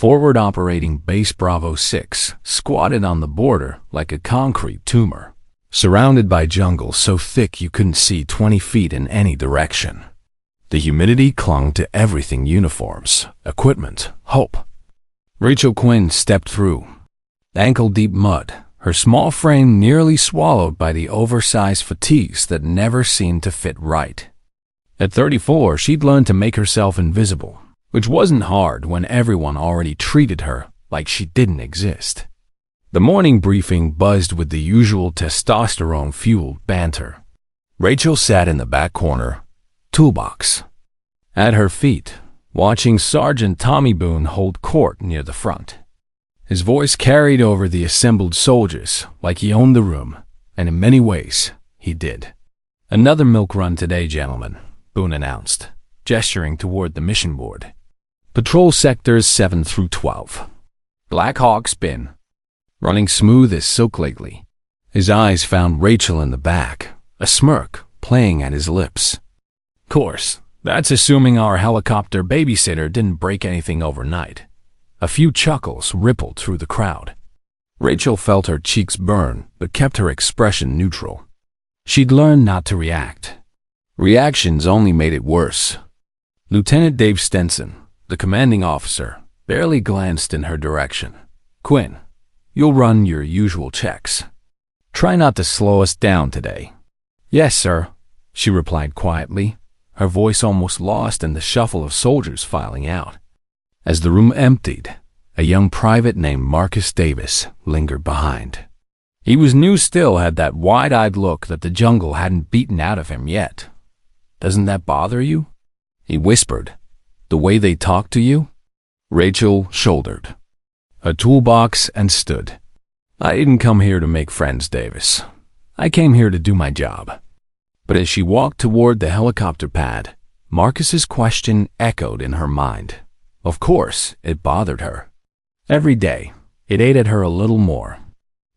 Forward Operating Base Bravo 6 squatted on the border like a concrete tumor, surrounded by jungle so thick you couldn't see 20 feet in any direction. The humidity clung to everything: uniforms, equipment, hope. Rachel Quinn stepped through. Ankle-deep mud, her small frame nearly swallowed by the oversized fatigues that never seemed to fit right. At 34, she'd learned to make herself invisible, which wasn't hard when everyone already treated her like she didn't exist. The morning briefing buzzed with the usual testosterone-fueled banter. Rachel sat in the back corner, toolbox at her feet, watching Sergeant Tommy Boone hold court near the front. His voice carried over the assembled soldiers like he owned the room, and in many ways, he did. "Another milk run today, gentlemen," Boone announced, gesturing toward the mission board. "Patrol sectors 7 through 12. Black Hawk spin. Running smooth as silk lately." His eyes found Rachel in the back, a smirk playing at his lips. "Course, that's assuming our helicopter babysitter didn't break anything overnight." A few chuckles rippled through the crowd. Rachel felt her cheeks burn, but kept her expression neutral. She'd learned not to react. Reactions only made it worse. Lieutenant Dave Stenson, the commanding officer, barely glanced in her direction. "Quinn, you'll run your usual checks. Try not to slow us down today." "Yes, sir," she replied quietly, her voice almost lost in the shuffle of soldiers filing out. As the room emptied, a young private named Marcus Davis lingered behind. He was new still, had that wide-eyed look that the jungle hadn't beaten out of him yet. "Doesn't that bother you?" he whispered. "The way they talk to you?" Rachel shouldered a toolbox and stood. "I didn't come here to make friends, Davis. I came here to do my job." But as she walked toward the helicopter pad, Marcus's question echoed in her mind. Of course, it bothered her. Every day, it ate at her a little more.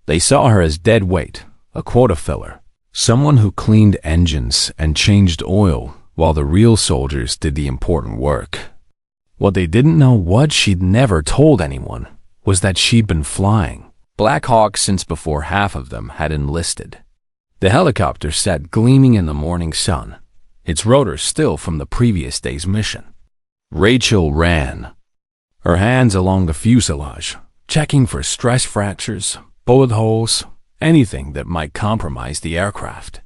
They saw her as dead weight, a quota filler, someone who cleaned engines and changed oil while the real soldiers did the important work. What they didn't know, what she'd never told anyone, was that she'd been flying Black Hawk since before half of them had enlisted. The helicopter sat gleaming in the morning sun, its rotors still from the previous day's mission. Rachel ran, her hands along the fuselage, checking for stress fractures, bullet holes, anything that might compromise the aircraft.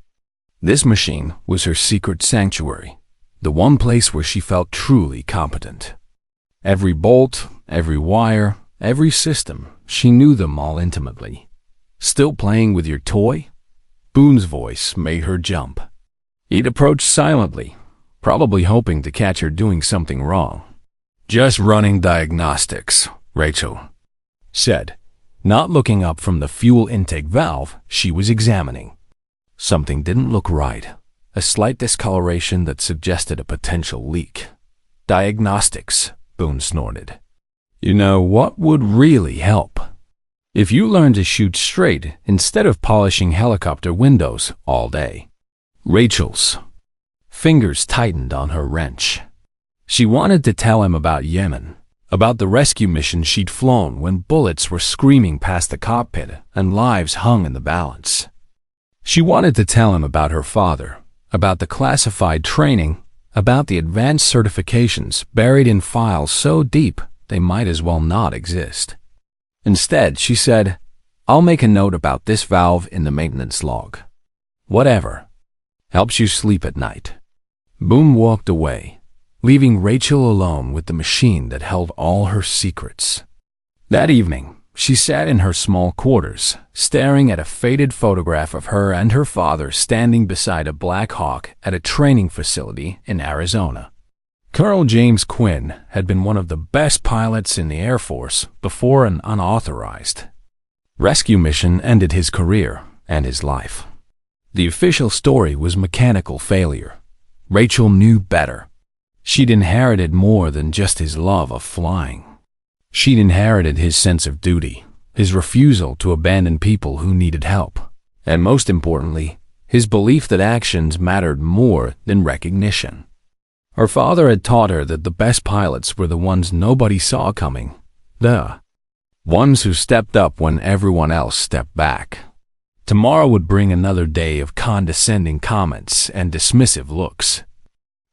This machine was her secret sanctuary, the one place where she felt truly competent. Every bolt, every wire, every system, she knew them all intimately. "Still playing with your toy?" Boone's voice made her jump. He'd approached silently, probably hoping to catch her doing something wrong. "Just running diagnostics," Rachel said, not looking up from the fuel intake valve she was examining. Something didn't look right, a slight discoloration that suggested a potential leak. "Diagnostics," Boone snorted. "You know what would really help? If you learned to shoot straight instead of polishing helicopter windows all day." Rachel's fingers tightened on her wrench. She wanted to tell him about Yemen, about the rescue mission she'd flown when bullets were screaming past the cockpit and lives hung in the balance. She wanted to tell him about her father, about the classified training, about the advanced certifications buried in files so deep they might as well not exist. Instead, she said, "I'll make a note about this valve in the maintenance log. Whatever helps you sleep at night." Boone walked away, leaving Rachel alone with the machine that held all her secrets. That evening, she sat in her small quarters, staring at a faded photograph of her and her father standing beside a Black Hawk at a training facility in Arizona. Colonel James Quinn had been one of the best pilots in the Air Force before an unauthorized rescue mission ended his career and his life. The official story was mechanical failure. Rachel knew better. She'd inherited more than just his love of flying. She'd inherited his sense of duty, his refusal to abandon people who needed help, and most importantly, his belief that actions mattered more than recognition. Her father had taught her that the best pilots were the ones nobody saw coming, The ones who stepped up when everyone else stepped back. Tomorrow would bring another day of condescending comments and dismissive looks.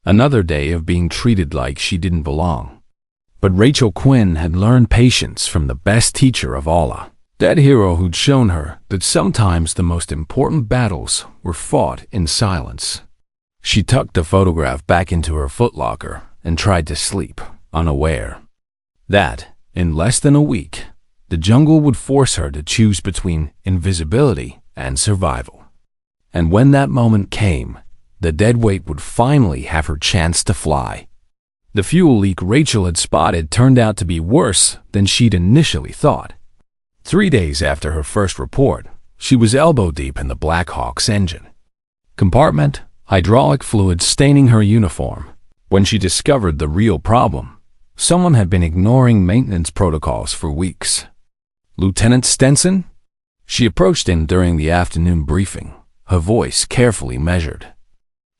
Another day of being treated like she didn't belong. But Rachel Quinn had learned patience from the best teacher of all, that hero who'd shown her that sometimes the most important battles were fought in silence. She tucked the photograph back into her footlocker and tried to sleep, unaware that, in less than a week, the jungle would force her to choose between invisibility and survival. And when that moment came, the deadweight would finally have her chance to fly. The fuel leak Rachel had spotted turned out to be worse than she'd initially thought. 3 days after her first report, she was elbow-deep in the Black Hawk's engine compartment, hydraulic fluid staining her uniform. When she discovered the real problem, someone had been ignoring maintenance protocols for weeks. Lieutenant Stenson? She approached him during the afternoon briefing, her voice carefully measured.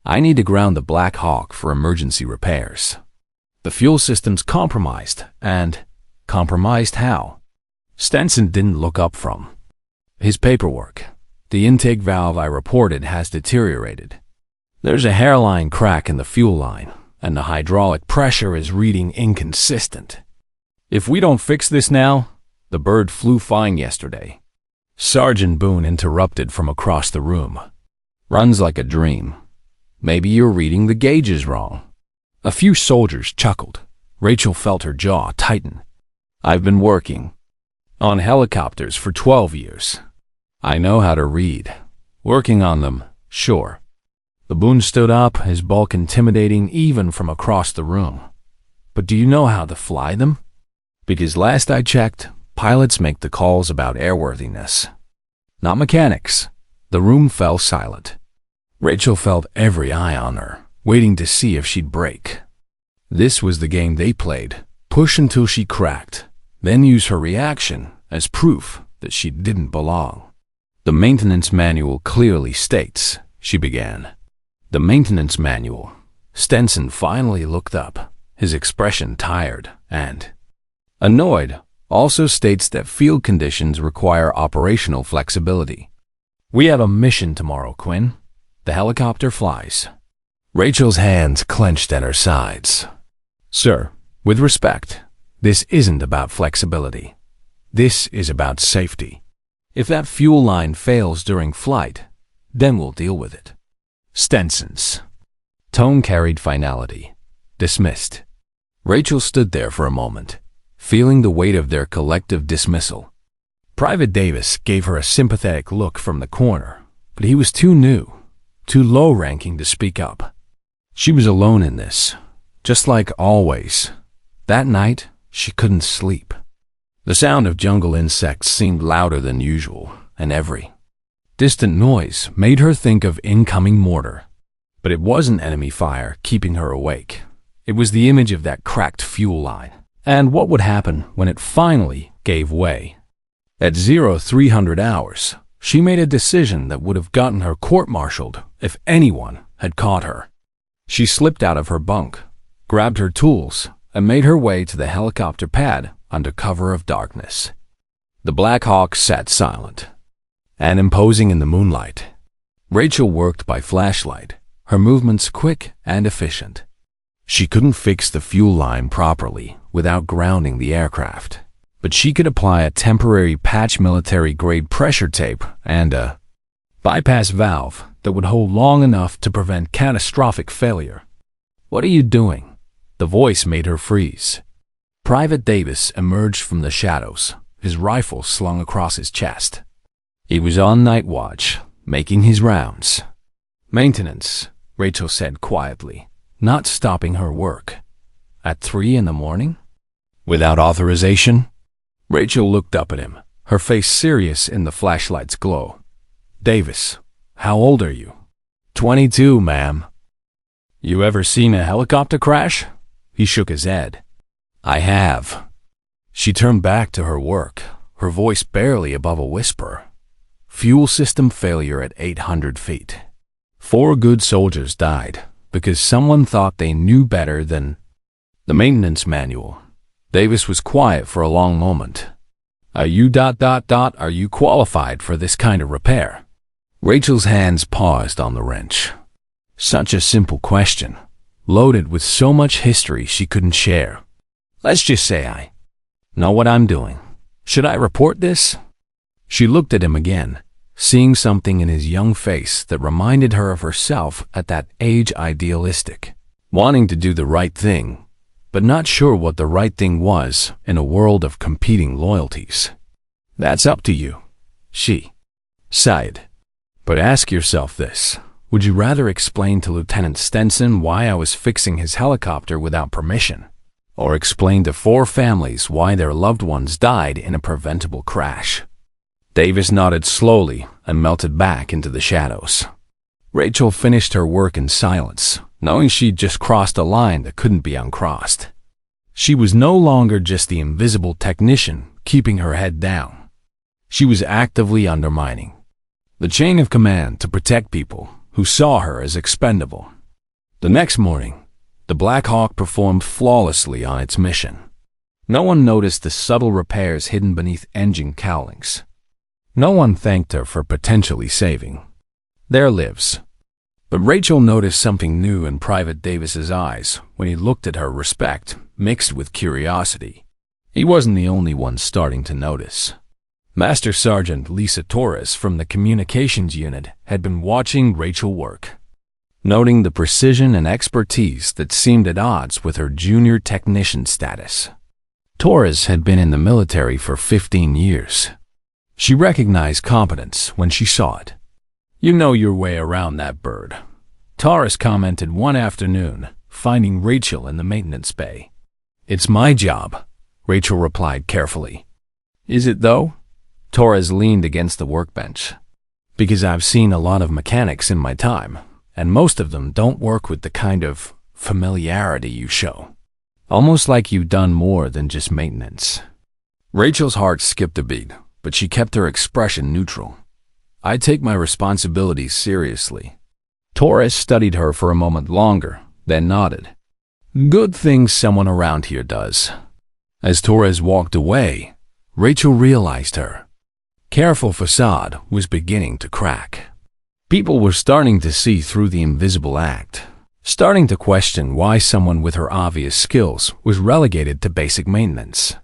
I need to ground the Black Hawk for emergency repairs. The fuel system's compromised, and compromised how? Stenson didn't look up from his paperwork. The intake valve I reported has deteriorated. There's a hairline crack in the fuel line, and the hydraulic pressure is reading inconsistent. If we don't fix this now, the bird flew fine yesterday. Sergeant Boone interrupted from across the room. Runs like a dream. Maybe you're reading the gauges wrong. A few soldiers chuckled. Rachel felt her jaw tighten. I've been working on helicopters for 12 years. I know how to read. Working on them, sure. The Boone stood up, his bulk intimidating even from across the room. But do you know how to fly them? Because last I checked, pilots make the calls about airworthiness, not mechanics. The room fell silent. Rachel felt every eye on her, waiting to see if she'd break. This was the game they played. Push until she cracked, then use her reaction as proof that she didn't belong. The maintenance manual clearly states, she began. The maintenance manual. Stenson finally looked up, his expression tired and annoyed. Also states that field conditions require operational flexibility. We have a mission tomorrow, Quinn. The helicopter flies. Rachel's hands clenched at her sides. Sir, with respect, this isn't about flexibility. This is about safety. If that fuel line fails during flight, then we'll deal with it. Stenson's tone carried finality. Dismissed. Rachel stood there for a moment, feeling the weight of their collective dismissal. Private Davis gave her a sympathetic look from the corner, but he was too new, too low-ranking to speak up. She was alone in this, just like always. That night, she couldn't sleep. The sound of jungle insects seemed louder than usual, and every distant noise made her think of incoming mortar. But it wasn't enemy fire keeping her awake. It was the image of that cracked fuel line. And what would happen when it finally gave way? At 0300 hours, she made a decision that would have gotten her court-martialed if anyone had caught her. She slipped out of her bunk, grabbed her tools, and made her way to the helicopter pad under cover of darkness. The Black Hawk sat silent and imposing in the moonlight. Rachel worked by flashlight, her movements quick and efficient. She couldn't fix the fuel line properly without grounding the aircraft, but she could apply a temporary patch military-grade pressure tape and a bypass valve that would hold long enough to prevent catastrophic failure. What are you doing? The voice made her freeze. Private Davis emerged from the shadows, his rifle slung across his chest. He was on night watch, making his rounds. Maintenance, Rachel said quietly, not stopping her work. At 3 a.m? Without authorization? Rachel looked up at him, her face serious in the flashlight's glow. Davis, how old are you? 22, ma'am. You ever seen a helicopter crash? He shook his head. I have. She turned back to her work, her voice barely above a whisper. Fuel system failure at 800 feet. 4 good soldiers died because someone thought they knew better than the maintenance manual. Davis was quiet for a long moment. Are you qualified for this kind of repair? Rachel's hands paused on the wrench. Such a simple question, loaded with so much history she couldn't share. Let's just say I know what I'm doing. Should I report this? She looked at him again, seeing something in his young face that reminded her of herself at that age, idealistic, wanting to do the right thing, but not sure what the right thing was in a world of competing loyalties. That's up to you, she sighed. But ask yourself this. Would you rather explain to Lieutenant Stenson why I was fixing his helicopter without permission, or explain to 4 families why their loved ones died in a preventable crash? Davis nodded slowly and melted back into the shadows. Rachel finished her work in silence, knowing she'd just crossed a line that couldn't be uncrossed. She was no longer just the invisible technician keeping her head down. She was actively undermining the chain of command to protect people who saw her as expendable. The next morning, the Black Hawk performed flawlessly on its mission. No one noticed the subtle repairs hidden beneath engine cowlings. No one thanked her for potentially saving their lives. But Rachel noticed something new in Private Davis's eyes when he looked at her, respect mixed with curiosity. He wasn't the only one starting to notice. Master Sergeant Lisa Torres from the Communications Unit had been watching Rachel work, noting the precision and expertise that seemed at odds with her junior technician status. Torres had been in the military for 15 years. She recognized competence when she saw it. You know your way around that bird, Torres commented one afternoon, finding Rachel in the maintenance bay. It's my job, Rachel replied carefully. Is it though? Torres leaned against the workbench. Because I've seen a lot of mechanics in my time, and most of them don't work with the kind of familiarity you show. Almost like you've done more than just maintenance. Rachel's heart skipped a beat, but she kept her expression neutral. I take my responsibilities seriously. Torres studied her for a moment longer, then nodded. Good thing someone around here does. As Torres walked away, Rachel realized her careful facade was beginning to crack. People were starting to see through the invisible act, starting to question why someone with her obvious skills was relegated to basic maintenance.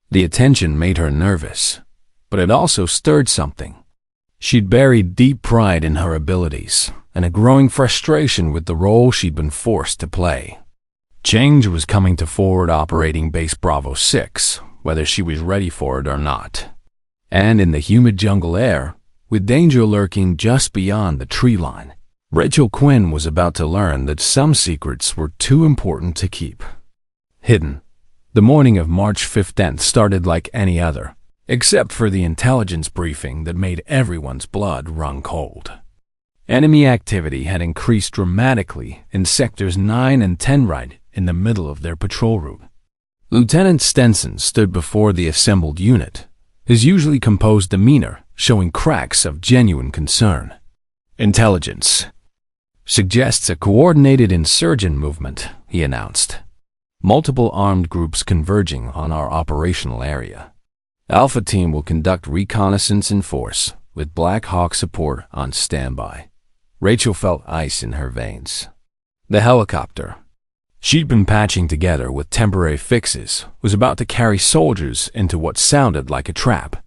The attention made her nervous, but it also stirred something. She'd buried deep pride in her abilities and a growing frustration with the role she'd been forced to play. Change was coming to Forward Operating Base Bravo 6, whether she was ready for it or not. And in the humid jungle air, with danger lurking just beyond the tree line, Rachel Quinn was about to learn that some secrets were too important to keep hidden. The morning of March 15th started like any other, except for the intelligence briefing that made everyone's blood run cold. Enemy activity had increased dramatically in sectors 9 and 10 right in the middle of their patrol route. Lieutenant Stenson stood before the assembled unit, his usually composed demeanor showing cracks of genuine concern. Intelligence suggests a coordinated insurgent movement, he announced. Multiple armed groups converging on our operational area. Alpha Team will conduct reconnaissance in force, with Black Hawk support on standby. Rachel felt ice in her veins. The helicopter she'd been patching together with temporary fixes was about to carry soldiers into what sounded like a trap.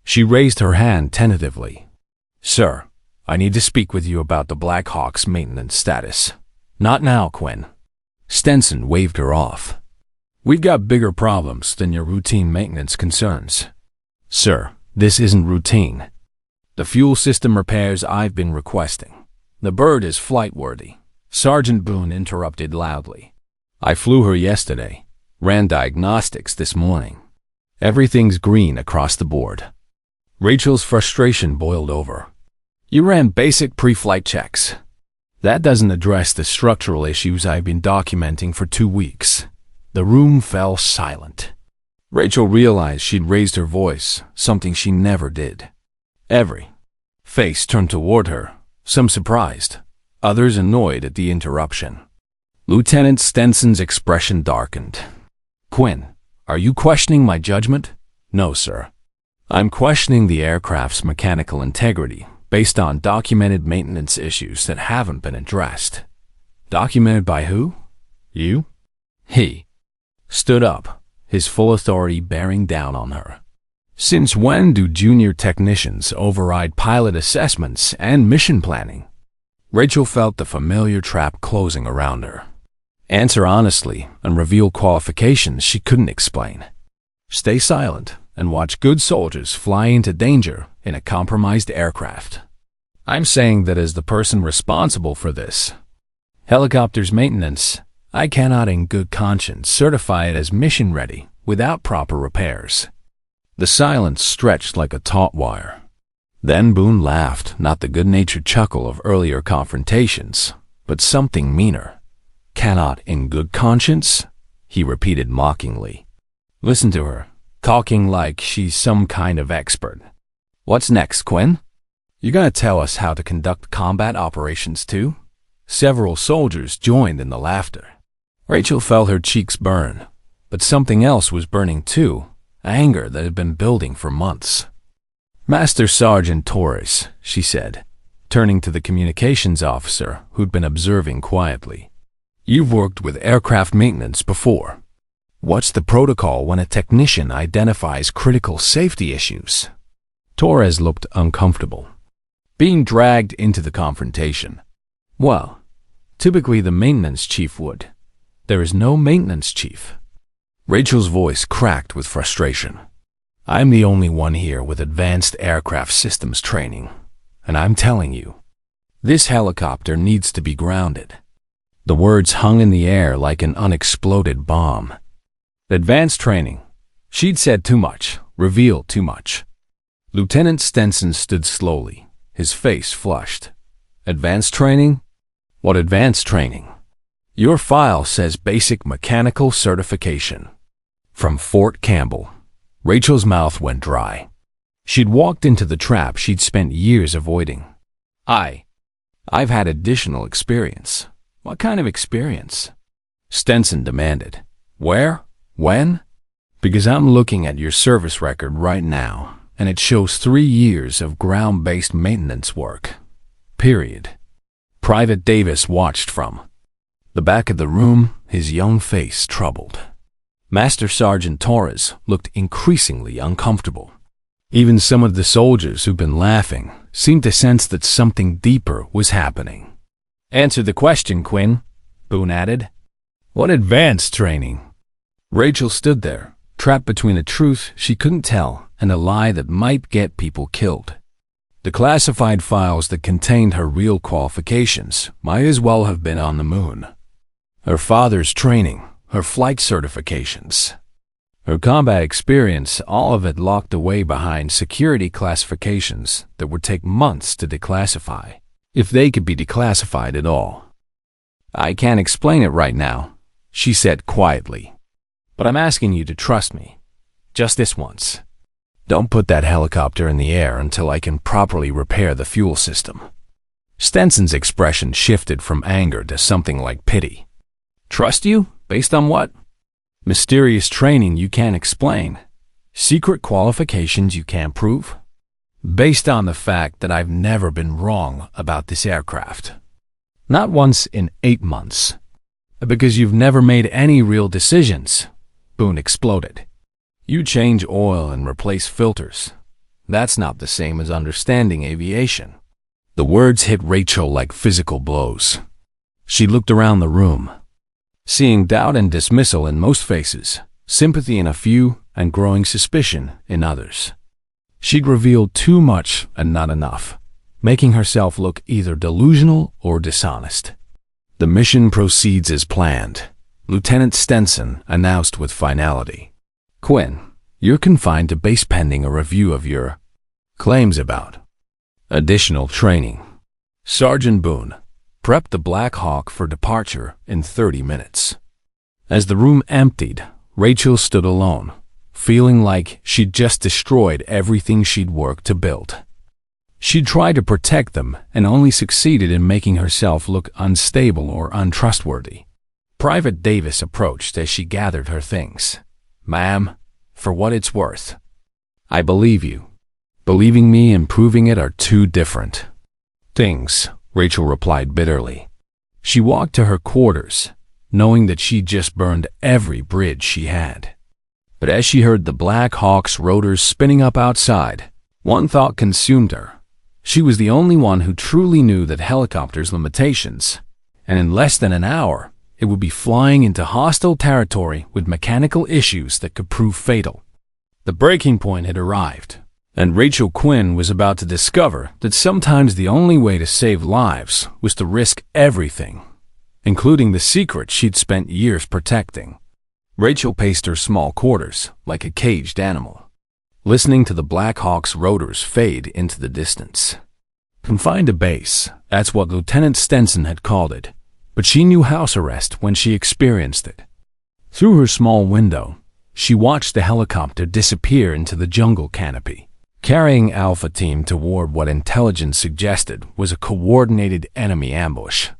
She raised her hand tentatively. Sir, I need to speak with you about the Black Hawk's maintenance status. Not now, Quinn. Stenson waved her off. We've got bigger problems than your routine maintenance concerns. Sir, this isn't routine. The fuel system repairs I've been requesting. The bird is flight-worthy. Sergeant Boone interrupted loudly. I flew her yesterday. Ran diagnostics this morning. Everything's green across the board. Rachel's frustration boiled over. You ran basic pre-flight checks. That doesn't address the structural issues I've been documenting for 2 weeks. The room fell silent. Rachel realized she'd raised her voice, something she never did. Every face turned toward her, some surprised, others annoyed at the interruption. Lieutenant Stenson's expression darkened. Quinn, Are you questioning my judgment? No, sir. I'm questioning the aircraft's mechanical integrity based on documented maintenance issues that haven't been addressed. Documented by who? You? He stood up, his full authority bearing down on her. Since when do junior technicians override pilot assessments and mission planning? Rachel felt the familiar trap closing around her. Answer honestly and reveal qualifications she couldn't explain. Stay silent and watch good soldiers fly into danger in a compromised aircraft. I'm saying that as the person responsible for this helicopter's maintenance, I cannot in good conscience certify it as mission-ready without proper repairs. The silence stretched like a taut wire. Then Boone laughed, not the good-natured chuckle of earlier confrontations, but something meaner. Cannot in good conscience? He repeated mockingly. Listen to her, talking like she's some kind of expert. What's next, Quinn? You gonna tell us how to conduct combat operations too? Several soldiers joined in the laughter. Rachel felt her cheeks burn, but something else was burning too, anger that had been building for months. Master Sergeant Torres, she said, turning to the communications officer who'd been observing quietly. You've worked with aircraft maintenance before. What's the protocol when a technician identifies critical safety issues? Torres looked uncomfortable, being dragged into the confrontation. Well, typically the maintenance chief would. There is no maintenance chief. Rachel's voice cracked with frustration. I'm the only one here with advanced aircraft systems training, and I'm telling you, this helicopter needs to be grounded. The words hung in the air like an unexploded bomb. Advanced training. She'd said too much, revealed too much. Lieutenant Stenson stood slowly, his face flushed. Advanced training? What advanced training? Your file says basic mechanical certification. From Fort Campbell. Rachel's mouth went dry. She'd walked into the trap she'd spent years avoiding. I've had additional experience. What kind of experience? Stenson demanded. Where? When? Because I'm looking at your service record right now, and it shows 3 years of ground-based maintenance work. Period. Private Davis watched from the back of the room, his young face troubled. Master Sergeant Torres looked increasingly uncomfortable. Even some of the soldiers who'd been laughing seemed to sense that something deeper was happening. Answer the question, Quinn, Boone added. What advanced training? Rachel stood there, trapped between a truth she couldn't tell and a lie that might get people killed. The classified files that contained her real qualifications might as well have been on the moon. Her father's training, her flight certifications, her combat experience, all of it locked away behind security classifications that would take months to declassify, if they could be declassified at all. I can't explain it right now, she said quietly, but I'm asking you to trust me. Just this once. Don't put that helicopter in the air until I can properly repair the fuel system. Stenson's expression shifted from anger to something like pity. Trust you? Based on what? Mysterious training you can't explain. Secret qualifications you can't prove. Based on the fact that I've never been wrong about this aircraft. Not once in 8 months. Because you've never made any real decisions, Boone exploded. You change oil and replace filters. That's not the same as understanding aviation. The words hit Rachel like physical blows. She looked around the room, seeing doubt and dismissal in most faces, sympathy in a few, and growing suspicion in others. She'd revealed too much and not enough, making herself look either delusional or dishonest. The mission proceeds as planned, Lieutenant Stenson announced with finality. Quinn, you're confined to base pending a review of your claims about additional training. Sergeant Boone, prep the Black Hawk for departure in 30 minutes. As the room emptied, Rachel stood alone, feeling like she'd just destroyed everything she'd worked to build. She'd tried to protect them and only succeeded in making herself look unstable or untrustworthy. Private Davis approached as she gathered her things. Ma'am, for what it's worth, I believe you. Believing me and proving it are two different things, Rachel replied bitterly. She walked to her quarters, knowing that she'd just burned every bridge she had. But as she heard the Black Hawk's rotors spinning up outside, one thought consumed her. She was the only one who truly knew that helicopter's limitations, and in less than an hour, it would be flying into hostile territory with mechanical issues that could prove fatal. The breaking point had arrived, and Rachel Quinn was about to discover that sometimes the only way to save lives was to risk everything, including the secret she'd spent years protecting. Rachel paced her small quarters like a caged animal, listening to the Black Hawk's rotors fade into the distance. Confined to base, that's what Lieutenant Stenson had called it, but she knew house arrest when she experienced it. Through her small window, she watched the helicopter disappear into the jungle canopy, carrying Alpha Team toward what intelligence suggested was a coordinated enemy ambush.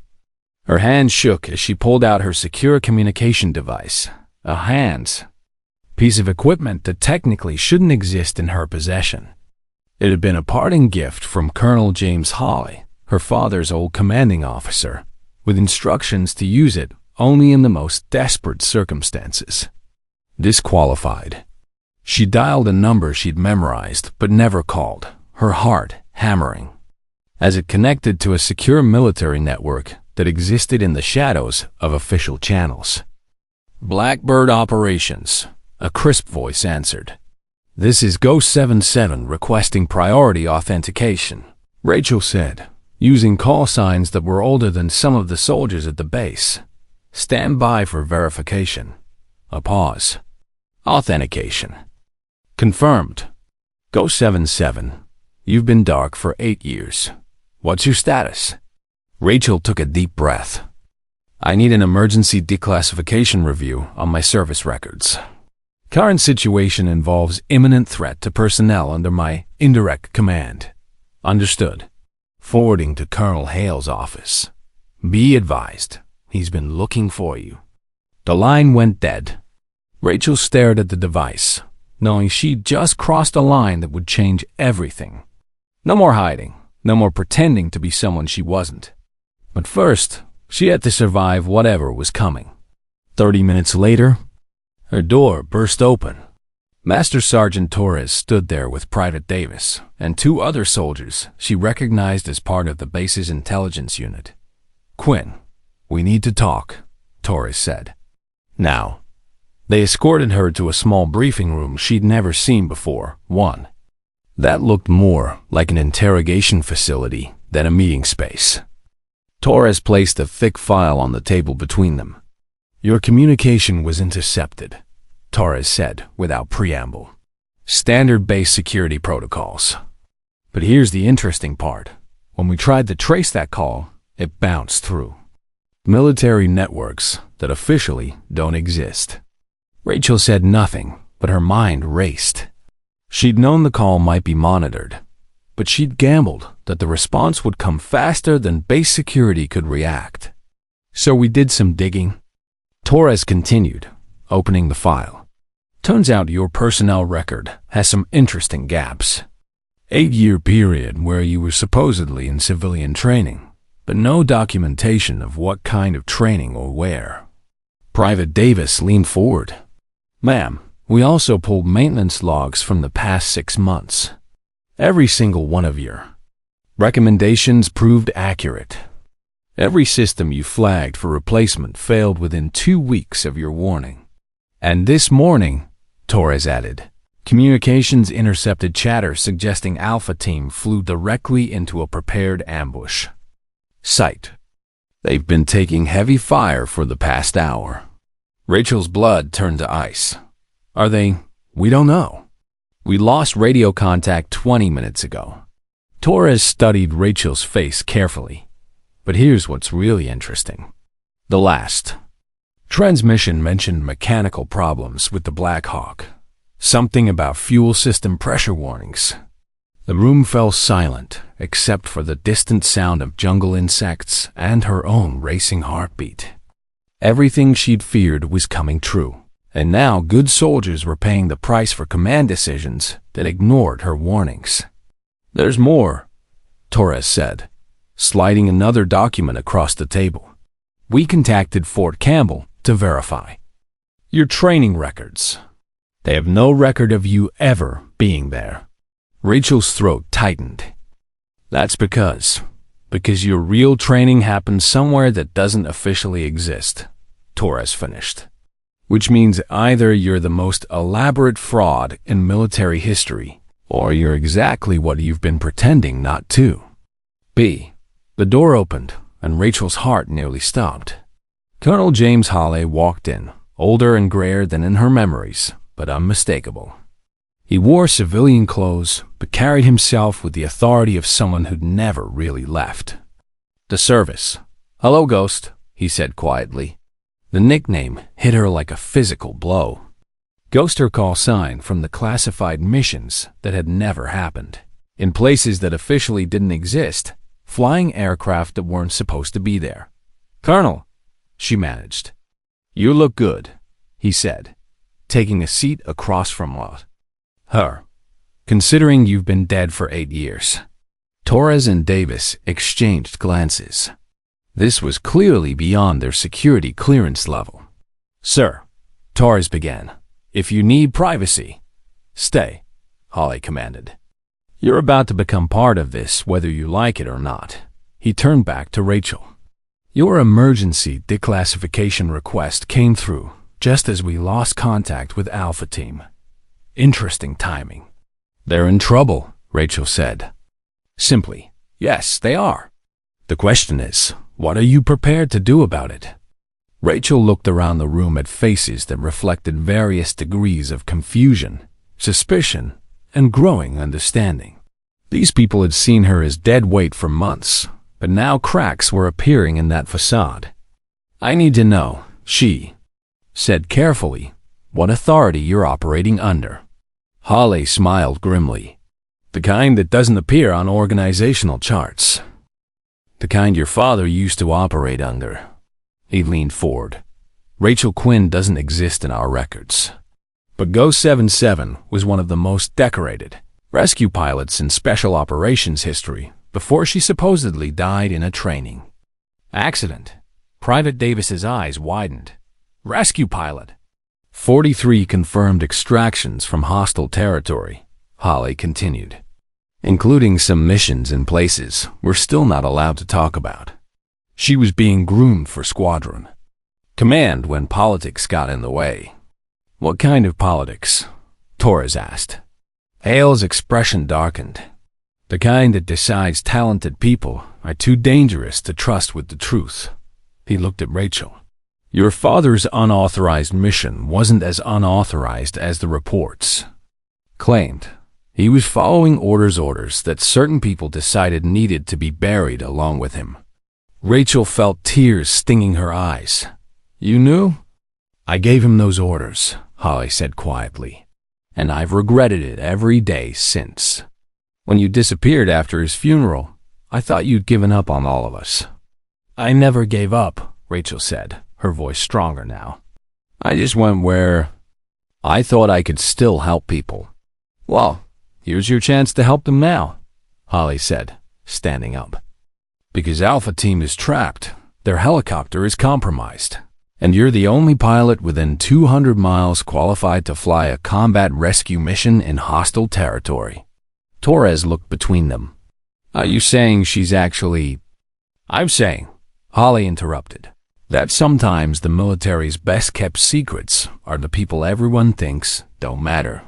Her hand shook as she pulled out her secure communication device, a hands piece of equipment that technically shouldn't exist in her possession. It had been a parting gift from Colonel James Hawley, her father's old commanding officer, with instructions to use it only in the most desperate circumstances. Disqualified. She dialed a number she'd memorized but never called, her heart hammering, as it connected to a secure military network that existed in the shadows of official channels. Blackbird Operations, a crisp voice answered. This is Ghost 77 requesting priority authentication, Rachel said, using call signs that were older than some of the soldiers at the base. Stand by for verification. A pause. Authentication. Confirmed. Ghost 77, you've been dark for 8 years. What's your status? Rachel took a deep breath. I need an emergency declassification review on my service records. Current situation involves imminent threat to personnel under my indirect command. Understood. Forwarding to Colonel Hale's office. Be advised, he's been looking for you. The line went dead. Rachel stared at the device, knowing she'd just crossed a line that would change everything. No more hiding, no more pretending to be someone she wasn't. But first, she had to survive whatever was coming. 30 minutes later, her door burst open. Master Sergeant Torres stood there with Private Davis and 2 other soldiers she recognized as part of the base's intelligence unit. Quinn, we need to talk, Torres said. Now. They escorted her to a small briefing room she'd never seen before, one that looked more like an interrogation facility than a meeting space. Torres placed a thick file on the table between them. Your communication was intercepted, Torres said without preamble. Standard base security protocols. But here's the interesting part. When we tried to trace that call, it bounced through military networks that officially don't exist. Rachel said nothing, but her mind raced. She'd known the call might be monitored, but she'd gambled that the response would come faster than base security could react. So we did some digging. Torres continued, opening the file. Turns out your personnel record has some interesting gaps. 8-year period where you were supposedly in civilian training, but no documentation of what kind of training or where. Private Davis leaned forward. Ma'am, we also pulled maintenance logs from the past 6 months. Every single one of your recommendations proved accurate. Every system you flagged for replacement failed within 2 weeks of your warning. And this morning, Torres added, communications intercepted chatter suggesting Alpha Team flew directly into a prepared ambush. Sight. They've been taking heavy fire for the past hour. Rachel's blood turned to ice. Are they? We don't know. We lost radio contact 20 minutes ago. Torres studied Rachel's face carefully. But here's what's really interesting. The last transmission mentioned mechanical problems with the Black Hawk. Something about fuel system pressure warnings. The room fell silent, except for the distant sound of jungle insects and her own racing heartbeat. Everything she'd feared was coming true. And now good soldiers were paying the price for command decisions that ignored her warnings. "There's more," Torres said, sliding another document across the table. "We contacted Fort Campbell to verify your training records. They have no record of you ever being there." Rachel's throat tightened. "That's because your real training happened somewhere that doesn't officially exist," Torres finished. "Which means either you're the most elaborate fraud in military history, or you're exactly what you've been pretending not to." The door opened, and Rachel's heart nearly stopped. Colonel James Hawley walked in, older and grayer than in her memories, but unmistakable. He wore civilian clothes, but carried himself with the authority of someone who'd never really left the service. "Hello, Ghost," he said quietly. The nickname hit her like a physical blow. Ghost, her call sign from the classified missions that had never happened, in places that officially didn't exist, flying aircraft that weren't supposed to be there. "Colonel," she managed. "You look good," he said, taking a seat across from her, "considering you've been dead for 8 years." Torres and Davis exchanged glances. This was clearly beyond their security clearance level. "Sir," Torres began, "if you need privacy, stay," Hawley commanded. "You're about to become part of this, whether you like it or not." He turned back to Rachel. "Your emergency declassification request came through just as we lost contact with Alpha Team. Interesting timing." "They're in trouble," Rachel said. Simply, "Yes, they are. The question is, what are you prepared to do about it?" Rachel looked around the room at faces that reflected various degrees of confusion, suspicion, and growing understanding. These people had seen her as dead weight for months, but now cracks were appearing in that facade. "I need to know," she said carefully, "what authority you're operating under." Hawley smiled grimly. "The kind that doesn't appear on organizational charts. The kind your father used to operate under." He leaned forward. "Rachel Quinn doesn't exist in our records. But Go 77 was one of the most decorated rescue pilots in special operations history before she supposedly died in a training accident." Private Davis's eyes widened. "Rescue pilot?" 43 confirmed extractions from hostile territory," Hawley continued, "including some missions in places we're still not allowed to talk about. She was being groomed for squadron command when politics got in the way." "What kind of politics?" Torres asked. Hale's expression darkened. "The kind that decides talented people are too dangerous to trust with the truth." He looked at Rachel. "Your father's unauthorized mission wasn't as unauthorized as the reports claimed. He was following orders that certain people decided needed to be buried along with him." Rachel felt tears stinging her eyes. "You knew?" "I gave him those orders," Hawley said quietly, "and I've regretted it every day since. When you disappeared after his funeral, I thought you'd given up on all of us." "I never gave up," Rachel said, her voice stronger now. "I just went where I thought I could still help people." "Well, here's your chance to help them now," Hawley said, standing up. "Because Alpha Team is trapped, their helicopter is compromised, and you're the only pilot within 200 miles qualified to fly a combat rescue mission in hostile territory." Torres looked between them. "Are you saying she's actually—" "I'm saying," Hawley interrupted, "that sometimes the military's best-kept secrets are the people everyone thinks don't matter."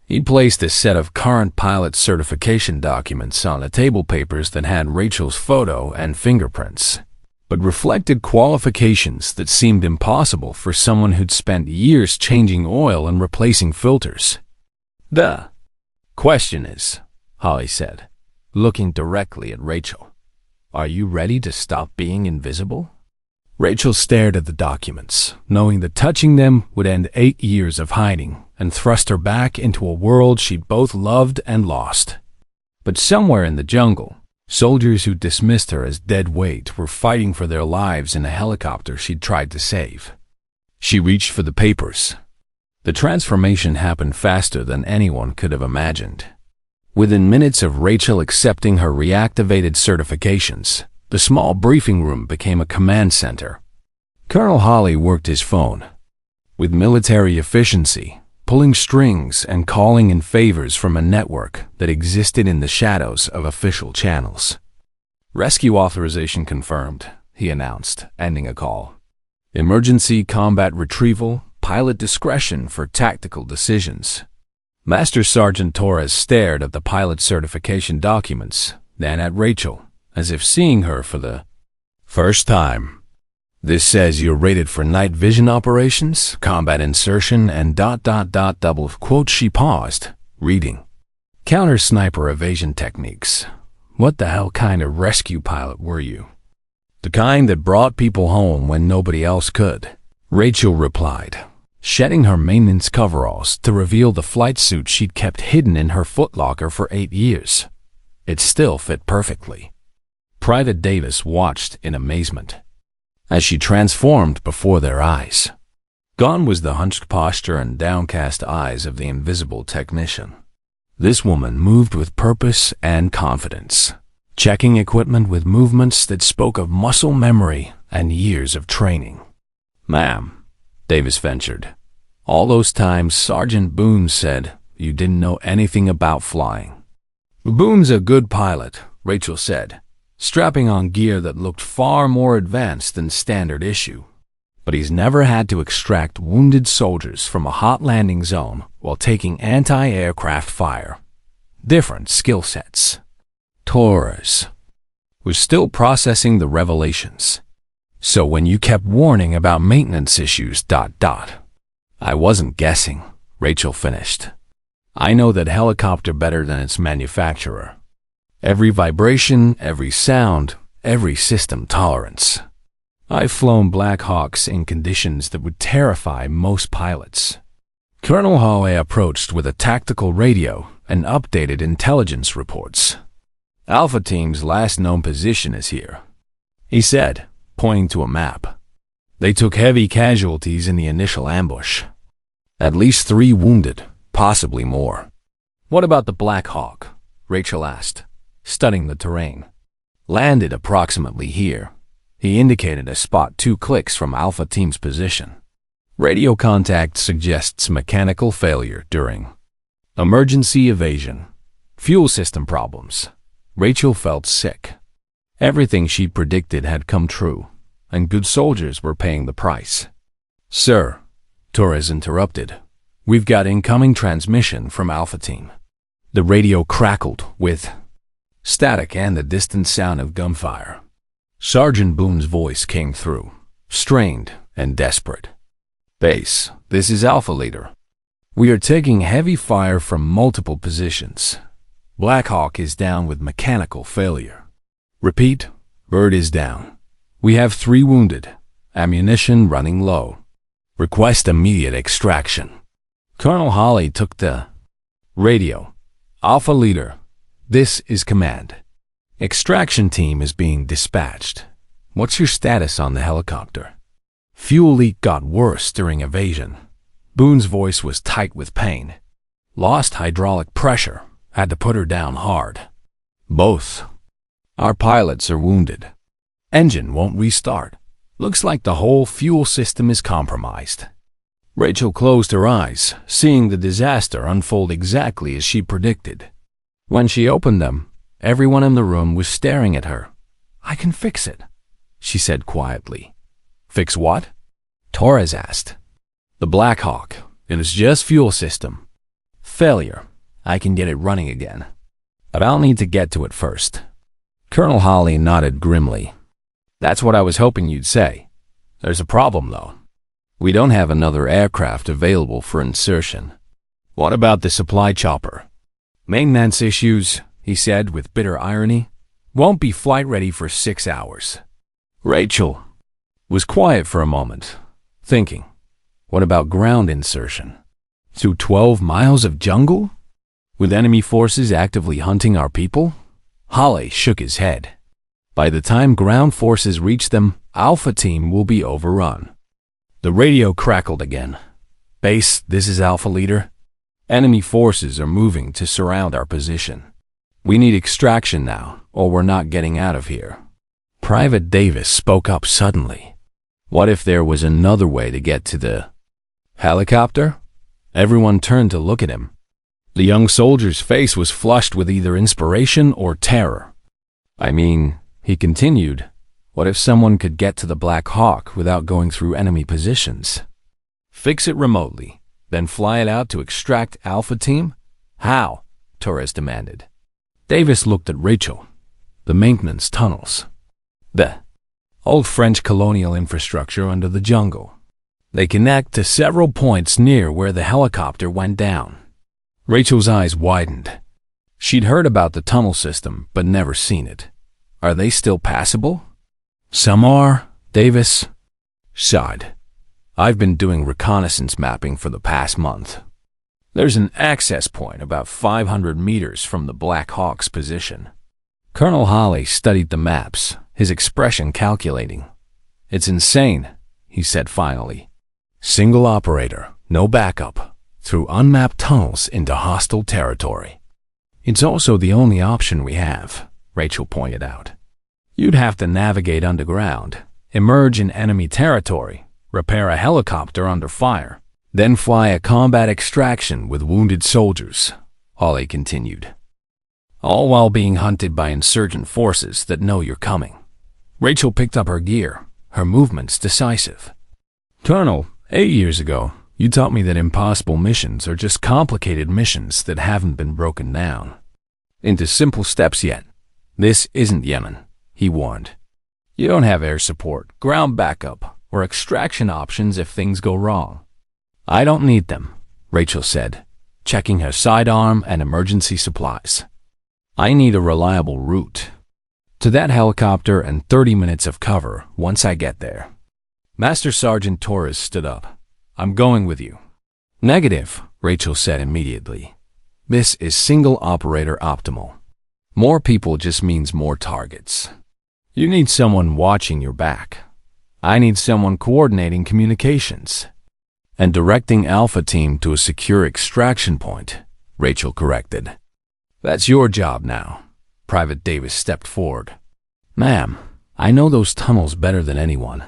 He placed a set of current pilot certification documents on the table papers that had Rachel's photo and fingerprints, but reflected qualifications that seemed impossible for someone who'd spent years changing oil and replacing filters. "The question is," Hawley said, looking directly at Rachel, "are you ready to stop being invisible?" Rachel stared at the documents, knowing that touching them would end 8 years of hiding and thrust her back into a world she'd both loved and lost. But somewhere in the jungle, soldiers who dismissed her as dead weight were fighting for their lives in a helicopter she'd tried to save. She reached for the papers, The transformation happened faster than anyone could have imagined. Within minutes of Rachel accepting her reactivated certifications, the small briefing room became a command center. Colonel Holly worked his phone with military efficiency, pulling strings and calling in favors from a network that existed in the shadows of official channels. "Rescue authorization confirmed," he announced, ending a call. "Emergency combat retrieval, pilot discretion for tactical decisions." Master Sergeant Torres stared at the pilot certification documents, then at Rachel, as if seeing her for the first time. "This says you're rated for night vision operations, combat insertion, and ... double quote." She paused, reading. "Counter sniper evasion techniques. What the hell kind of rescue pilot were you?" "The kind that brought people home when nobody else could," Rachel replied, shedding her maintenance coveralls to reveal the flight suit she'd kept hidden in her footlocker for 8 years. It still fit perfectly. Private Davis watched in amazement as she transformed before their eyes. Gone was the hunched posture and downcast eyes of the invisible technician. This woman moved with purpose and confidence, checking equipment with movements that spoke of muscle memory and years of training. "Ma'am," Davis ventured, "all those times Sergeant Boone said you didn't know anything about flying." "Boone's a good pilot," Rachel said, strapping on gear that looked far more advanced than standard issue. "But he's never had to extract wounded soldiers from a hot landing zone while taking anti-aircraft fire. Different skill sets." Torres was still processing the revelations. "So when you kept warning about maintenance issues, ... I wasn't guessing," Rachel finished. "I know that helicopter better than its manufacturer. Every vibration, every sound, every system tolerance. I've flown Black Hawks in conditions that would terrify most pilots." Colonel Holly approached with a tactical radio and updated intelligence reports. "Alpha Team's last known position is here," he said, pointing to a map. "They took heavy casualties in the initial ambush. At least 3 wounded, possibly more." "What about the Black Hawk?" Rachel asked, studying the terrain. "Landed approximately here." He indicated a spot 2 clicks from Alpha Team's position. "Radio contact suggests mechanical failure during emergency evasion. Fuel system problems." Rachel felt sick. Everything she'd predicted had come true, and good soldiers were paying the price. "Sir," Torres interrupted, "we've got incoming transmission from Alpha Team." The radio crackled with static and the distant sound of gunfire. Sergeant Boone's voice came through, strained and desperate. "Base, this is Alpha Leader. We are taking heavy fire from multiple positions. Black Hawk is down with mechanical failure. Repeat, bird is down. We have 3 wounded, ammunition running low. Request immediate extraction." Colonel Holly took the radio. "Alpha Leader, this is command. Extraction team is being dispatched. What's your status on the helicopter?" "Fuel leak got worse during evasion." Boone's voice was tight with pain. "Lost hydraulic pressure. Had to put her down hard." "Both. Our pilots are wounded. Engine won't restart. Looks like the whole fuel system is compromised." Rachel closed her eyes, seeing the disaster unfold exactly as she predicted. When she opened them, everyone in the room was staring at her. "I can fix it," she said quietly. "Fix what?" Torres asked. "The Black Hawk. It is just fuel system failure. I can get it running again, but I'll need to get to it first." Colonel Holly nodded grimly. "That's what I was hoping you'd say. There's a problem, though. We don't have another aircraft available for insertion." "What about the supply chopper?" "Maintenance issues," he said with bitter irony. "Won't be flight ready for 6 hours." Rachel was quiet for a moment, thinking, what about ground insertion? Through 12 miles of jungle? With enemy forces actively hunting our people? Holly shook his head. "By the time ground forces reach them, Alpha Team will be overrun." The radio crackled again. Base, this is Alpha Leader. Enemy forces are moving to surround our position. We need extraction now, or we're not getting out of here. Private Davis spoke up suddenly. What if there was another way to get to the helicopter? Everyone turned to look at him. The young soldier's face was flushed with either inspiration or terror. I mean, he continued, what if someone could get to the Black Hawk without going through enemy positions? Fix it remotely, then fly it out to extract Alpha Team? How? Torres demanded. Davis looked at Rachel. The maintenance tunnels. The old French colonial infrastructure under the jungle. They connect to several points near where the helicopter went down. Rachel's eyes widened. She'd heard about the tunnel system, but never seen it. Are they still passable? Some are, Davis sighed. I've been doing reconnaissance mapping for the past month. There's an access point about 500 meters from the Black Hawk's position. Colonel Holly studied the maps, his expression calculating. It's insane, he said finally. Single operator, no backup, through unmapped tunnels into hostile territory. It's also the only option we have, Rachel pointed out. You'd have to navigate underground, emerge in enemy territory, repair a helicopter under fire, then fly a combat extraction with wounded soldiers, Holly continued. All while being hunted by insurgent forces that know you're coming. Rachel picked up her gear, her movements decisive. Colonel, 8 years ago, you taught me that impossible missions are just complicated missions that haven't been broken down into simple steps yet. This isn't Yemen, he warned. You don't have air support, ground backup, or extraction options if things go wrong. I don't need them, Rachel said, checking her sidearm and emergency supplies. I need a reliable route to that helicopter and 30 minutes of cover once I get there. Master Sergeant Torres stood up. I'm going with you. Negative, Rachel said immediately. This is single operator optimal. More people just means more targets. You need someone watching your back. I need someone coordinating communications and directing Alpha Team to a secure extraction point, Rachel corrected. That's your job now. Private Davis stepped forward. Ma'am, I know those tunnels better than anyone.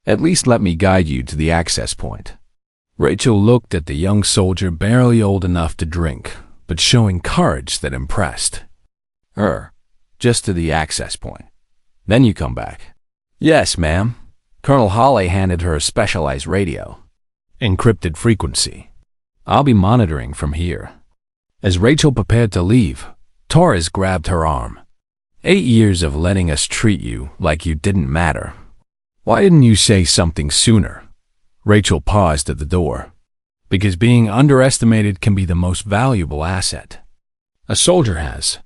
At least let me guide you to the access point. Rachel looked at the young soldier barely old enough to drink, but showing courage that impressed. Just to the access point. Then you come back. Yes, ma'am. Colonel Holly handed her a specialized radio. Encrypted frequency. I'll be monitoring from here. As Rachel prepared to leave, Torres grabbed her arm. 8 years of letting us treat you like you didn't matter. Why didn't you say something sooner? Rachel paused at the door. Because being underestimated can be the most valuable asset a soldier has.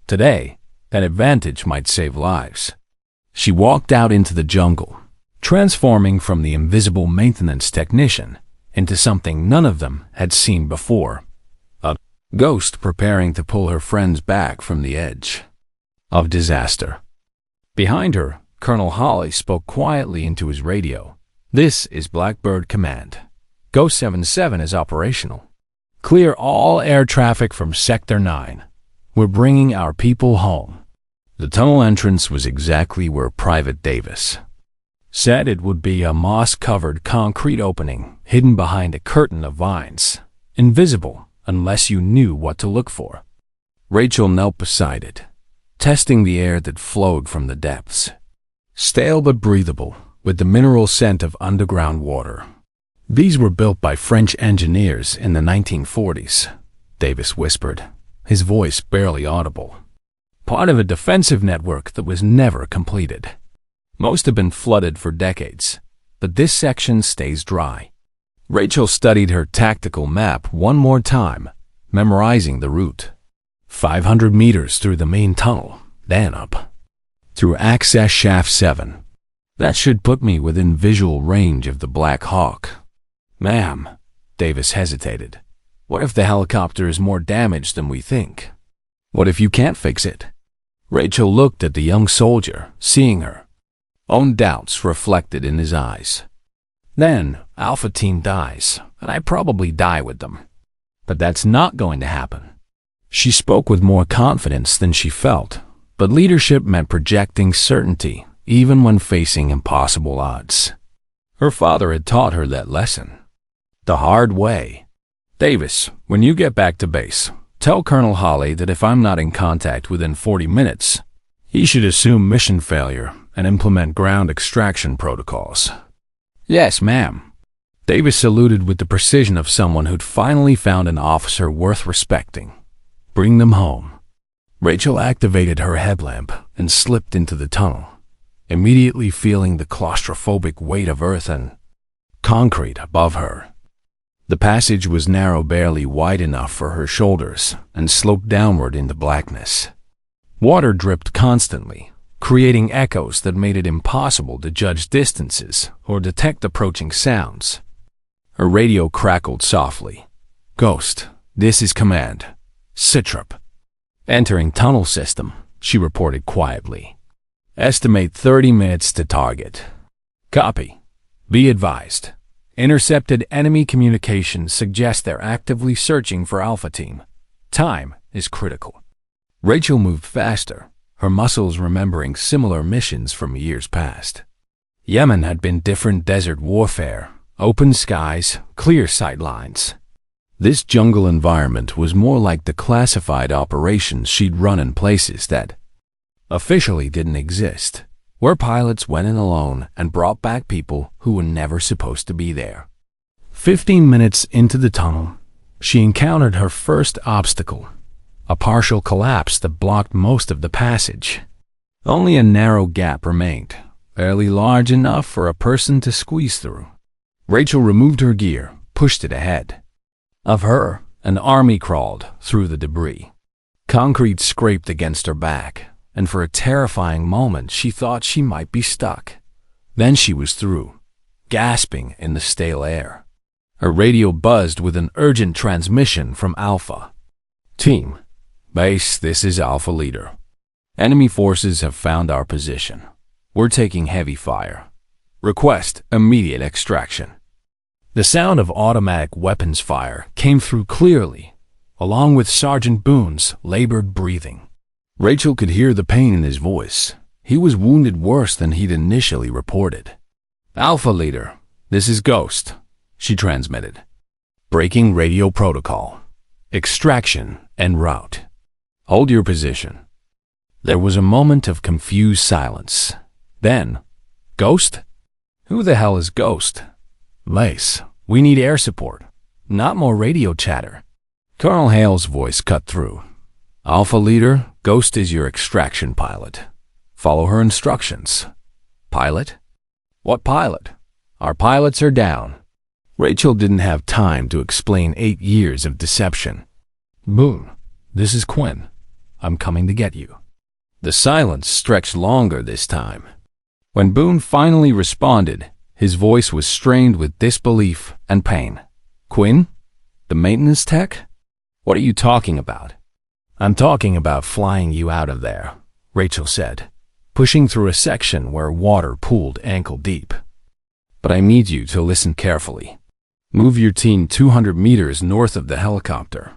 Today, that advantage might save lives. She walked out into the jungle, transforming from the invisible maintenance technician into something none of them had seen before. A ghost preparing to pull her friends back from the edge of disaster. Behind her, Colonel Holly spoke quietly into his radio. This is Blackbird Command. Ghost 77 is operational. Clear all air traffic from Sector 9. We're bringing our people home. The tunnel entrance was exactly where Private Davis said it would be, a moss-covered concrete opening hidden behind a curtain of vines, invisible unless you knew what to look for. Rachel knelt beside it, testing the air that flowed from the depths. Stale but breathable, with the mineral scent of underground water. These were built by French engineers in the 1940s, Davis whispered, his voice barely audible. Part of a defensive network that was never completed. Most have been flooded for decades, but this section stays dry. Rachel studied her tactical map one more time, memorizing the route. 500 meters through the main tunnel, then up through access shaft 7. That should put me within visual range of the Black Hawk. Ma'am, Davis hesitated. What if the helicopter is more damaged than we think? What if you can't fix it? Rachel looked at the young soldier, seeing her own doubts reflected in his eyes. Then Alpha Team dies, and I probably die with them. But that's not going to happen. She spoke with more confidence than she felt, but leadership meant projecting certainty even when facing impossible odds. Her father had taught her that lesson. The hard way. Davis, when you get back to base, tell Colonel Holly that if I'm not in contact within 40 minutes, he should assume mission failure and implement ground extraction protocols. Yes, ma'am. Davis saluted with the precision of someone who'd finally found an officer worth respecting. Bring them home. Rachel activated her headlamp and slipped into the tunnel, immediately feeling the claustrophobic weight of earth and concrete above her. The passage was narrow, barely wide enough for her shoulders, and sloped downward into blackness. Water dripped constantly, creating echoes that made it impossible to judge distances or detect approaching sounds. Her radio crackled softly. "Ghost, this is command. Citrop." Entering tunnel system, she reported quietly. "Estimate 30 minutes to target." "Copy. Be advised. Intercepted enemy communications suggest they're actively searching for Alpha Team. Time is critical." Rachel moved faster, her muscles remembering similar missions from years past. Yemen had been different: desert warfare, open skies, clear sight lines. This jungle environment was more like the classified operations she'd run in places that officially didn't exist, where pilots went in alone and brought back people who were never supposed to be there. 15 minutes into the tunnel, she encountered her first obstacle, a partial collapse that blocked most of the passage. Only a narrow gap remained, barely large enough for a person to squeeze through. Rachel removed her gear, pushed it ahead. Of her, an army crawled through the debris. Concrete scraped against her back, and for a terrifying moment she thought she might be stuck. Then she was through, gasping in the stale air. Her radio buzzed with an urgent transmission from Alpha. "Team, base, this is Alpha Leader. Enemy forces have found our position. We're taking heavy fire. Request immediate extraction." The sound of automatic weapons fire came through clearly, along with Sergeant Boone's labored breathing. Rachel could hear the pain in his voice. He was wounded worse than he'd initially reported. "Alpha Leader, this is Ghost," she transmitted. "Breaking radio protocol. Extraction en route. Hold your position." There was a moment of confused silence. Then, "Ghost? Who the hell is Ghost?" "Lace, we need air support, not more radio chatter." Colonel Hale's voice cut through. "Alpha Leader, Ghost is your extraction pilot. Follow her instructions." "Pilot? What pilot? Our pilots are down." Rachel didn't have time to explain 8 years of deception. "Boone, this is Quinn. I'm coming to get you." The silence stretched longer this time. When Boone finally responded, his voice was strained with disbelief and pain. "Quinn? The maintenance tech? What are you talking about?" "I'm talking about flying you out of there," Rachel said, pushing through a section where water pooled ankle deep. "But I need you to listen carefully. Move your team 200 meters north of the helicopter.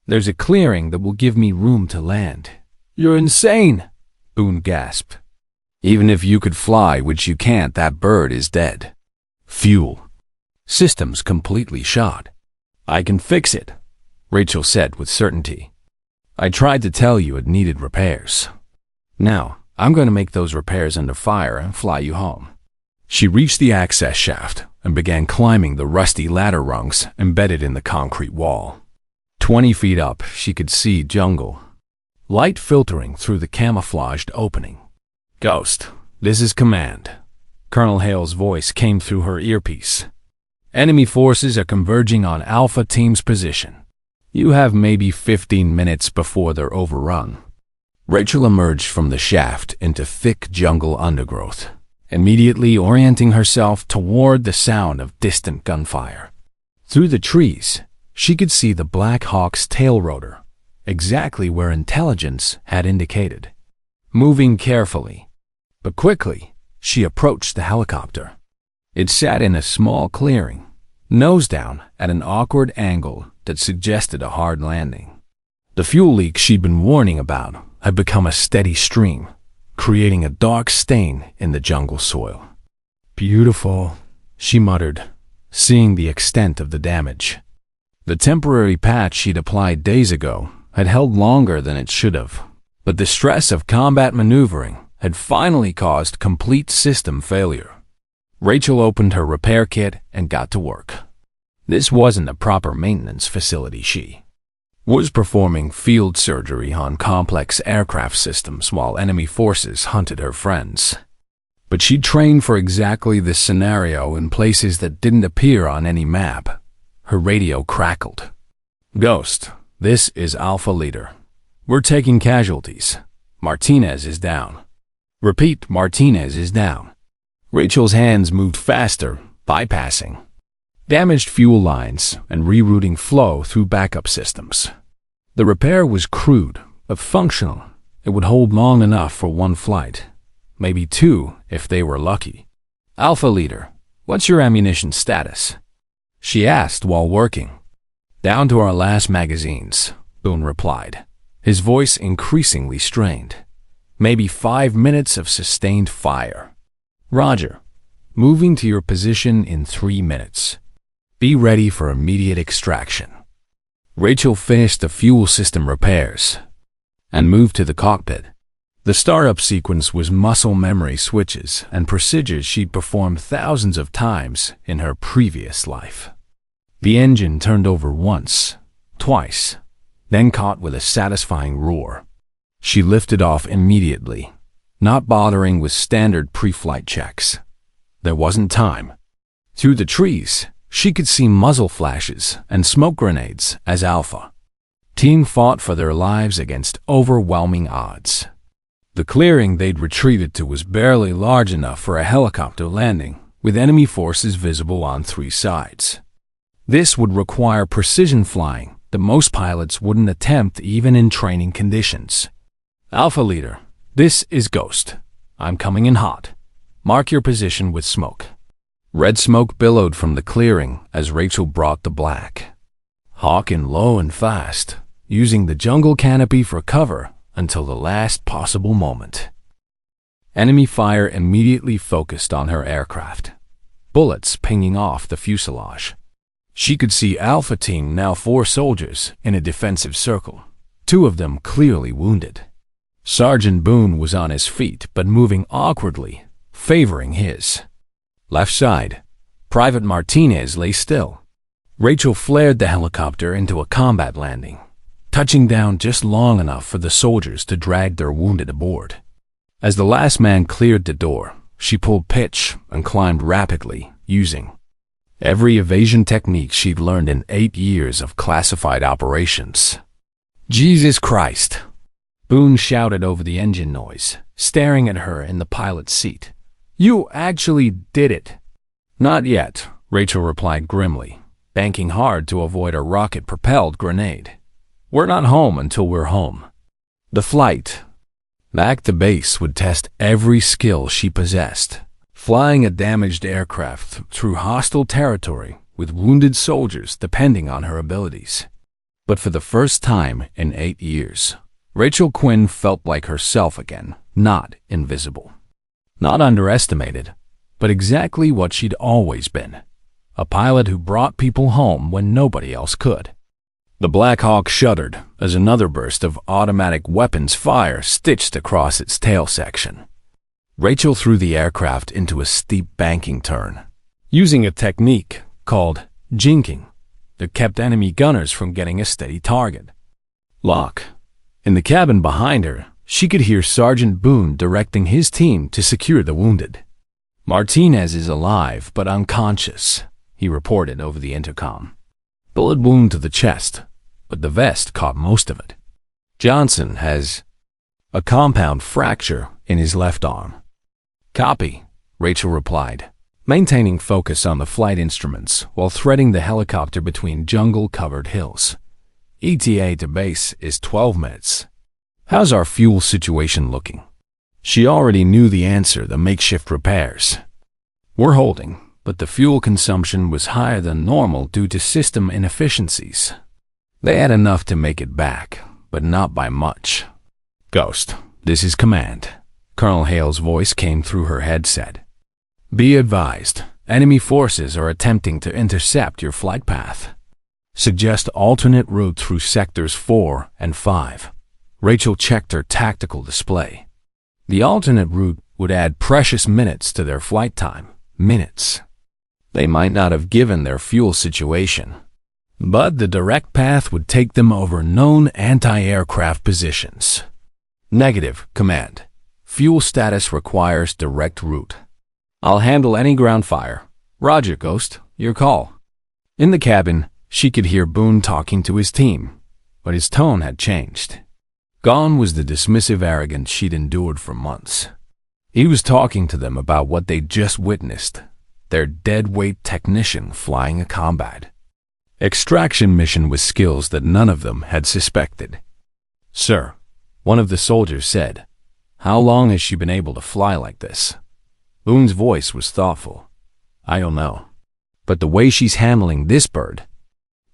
There's a clearing that will give me room to land." "You're insane," Boone gasped. "Even if you could fly, which you can't, that bird is dead. Fuel. Systems completely shot." "I can fix it," Rachel said with certainty. "I tried to tell you it needed repairs. Now, I'm going to make those repairs under fire and fly you home." She reached the access shaft and began climbing the rusty ladder rungs embedded in the concrete wall. 20 feet up, she could see jungle, light filtering through the camouflaged opening. "Ghost, this is command." Colonel Hale's voice came through her earpiece. "Enemy forces are converging on Alpha Team's position. You have maybe 15 minutes before they're overrun." Rachel emerged from the shaft into thick jungle undergrowth, immediately orienting herself toward the sound of distant gunfire. Through the trees, she could see the Black Hawk's tail rotor, exactly where intelligence had indicated. Moving carefully, but quickly, she approached the helicopter. It sat in a small clearing, nose down at an awkward angle that suggested a hard landing. The fuel leak she'd been warning about had become a steady stream, creating a dark stain in the jungle soil. "Beautiful," she muttered, seeing the extent of the damage. The temporary patch she'd applied days ago had held longer than it should have, but the stress of combat maneuvering had finally caused complete system failure. Rachel opened her repair kit and got to work. This wasn't a proper maintenance facility. She was performing field surgery on complex aircraft systems while enemy forces hunted her friends. But she'd trained for exactly this scenario in places that didn't appear on any map. Her radio crackled. "Ghost, this is Alpha Leader. We're taking casualties. Martinez is down. Repeat, Martinez is down." Rachel's hands moved faster, bypassing damaged fuel lines and rerouting flow through backup systems. The repair was crude, but functional. It would hold long enough for one flight, maybe two if they were lucky. "Alpha Leader, what's your ammunition status?" she asked while working. "Down to our last magazines," Boone replied, his voice increasingly strained. "Maybe 5 minutes of sustained fire." "Roger. Moving to your position in 3 minutes. Be ready for immediate extraction." Rachel finished the fuel system repairs and moved to the cockpit. The startup sequence was muscle memory switches and procedures she'd performed thousands of times in her previous life. The engine turned over once, twice, then caught with a satisfying roar. She lifted off immediately, not bothering with standard pre-flight checks. There wasn't time. Through the trees, she could see muzzle flashes and smoke grenades as Alpha Team fought for their lives against overwhelming odds. The clearing they'd retreated to was barely large enough for a helicopter landing, with enemy forces visible on 3 sides. This would require precision flying that most pilots wouldn't attempt even in training conditions. "Alpha Leader, this is Ghost. I'm coming in hot. Mark your position with smoke." Red smoke billowed from the clearing as Rachel brought the black hawk in low and fast, using the jungle canopy for cover until the last possible moment. Enemy fire immediately focused on her aircraft, bullets pinging off the fuselage. She could see Alpha Team, now 4 soldiers, in a defensive circle, 2 of them clearly wounded. Sergeant Boone was on his feet but moving awkwardly, favoring his left side. Private Martinez lay still. Rachel flared the helicopter into a combat landing, touching down just long enough for the soldiers to drag their wounded aboard. As the last man cleared the door, she pulled pitch and climbed rapidly, using every evasion technique she'd learned in 8 years of classified operations. "Jesus Christ!" Boone shouted over the engine noise, staring at her in the pilot's seat. "You actually did it." "Not yet," Rachel replied grimly, banking hard to avoid a rocket-propelled grenade. "We're not home until we're home." The flight back to base would test every skill she possessed, flying a damaged aircraft through hostile territory with wounded soldiers depending on her abilities. But for the first time in 8 years, Rachel Quinn felt like herself again, not invisible. Not underestimated, but exactly what she'd always been. A pilot who brought people home when nobody else could. The Black Hawk shuddered as another burst of automatic weapons fire stitched across its tail section. Rachel threw the aircraft into a steep banking turn, using a technique called jinking that kept enemy gunners from getting a steady target. Lock. In the cabin behind her, she could hear Sergeant Boone directing his team to secure the wounded. "Martinez is alive but unconscious," he reported over the intercom. "Bullet wound to the chest, but the vest caught most of it. Johnson has a compound fracture in his left arm." "Copy," Rachel replied, maintaining focus on the flight instruments while threading the helicopter between jungle-covered hills. "ETA to base is 12 minutes. How's our fuel situation looking?" She already knew the answer, the makeshift repairs. "We're holding. but the fuel consumption was higher than normal due to system inefficiencies. They had enough to make it back, but not by much. "Ghost, this is Command." Colonel Hale's voice came through her headset. "Be advised, enemy forces are attempting to intercept your flight path. Suggest alternate route through sectors 4 and 5. Rachel checked her tactical display. The alternate route would add precious minutes to their flight time. Minutes. They might not have given their fuel situation, but the direct path would take them over known anti-aircraft positions. "Negative, Command. Fuel status requires direct route. I'll handle any ground fire. Roger, Ghost. Your call." In the cabin, she could hear Boone talking to his team, but his tone had changed. Gone was the dismissive arrogance she'd endured for months. He was talking to them about what they'd just witnessed, their deadweight technician flying a combat extraction mission with skills that none of them had suspected. "Sir," one of the soldiers said, "how long has she been able to fly like this?" Boone's voice was thoughtful. "I don't know. But the way she's handling this bird,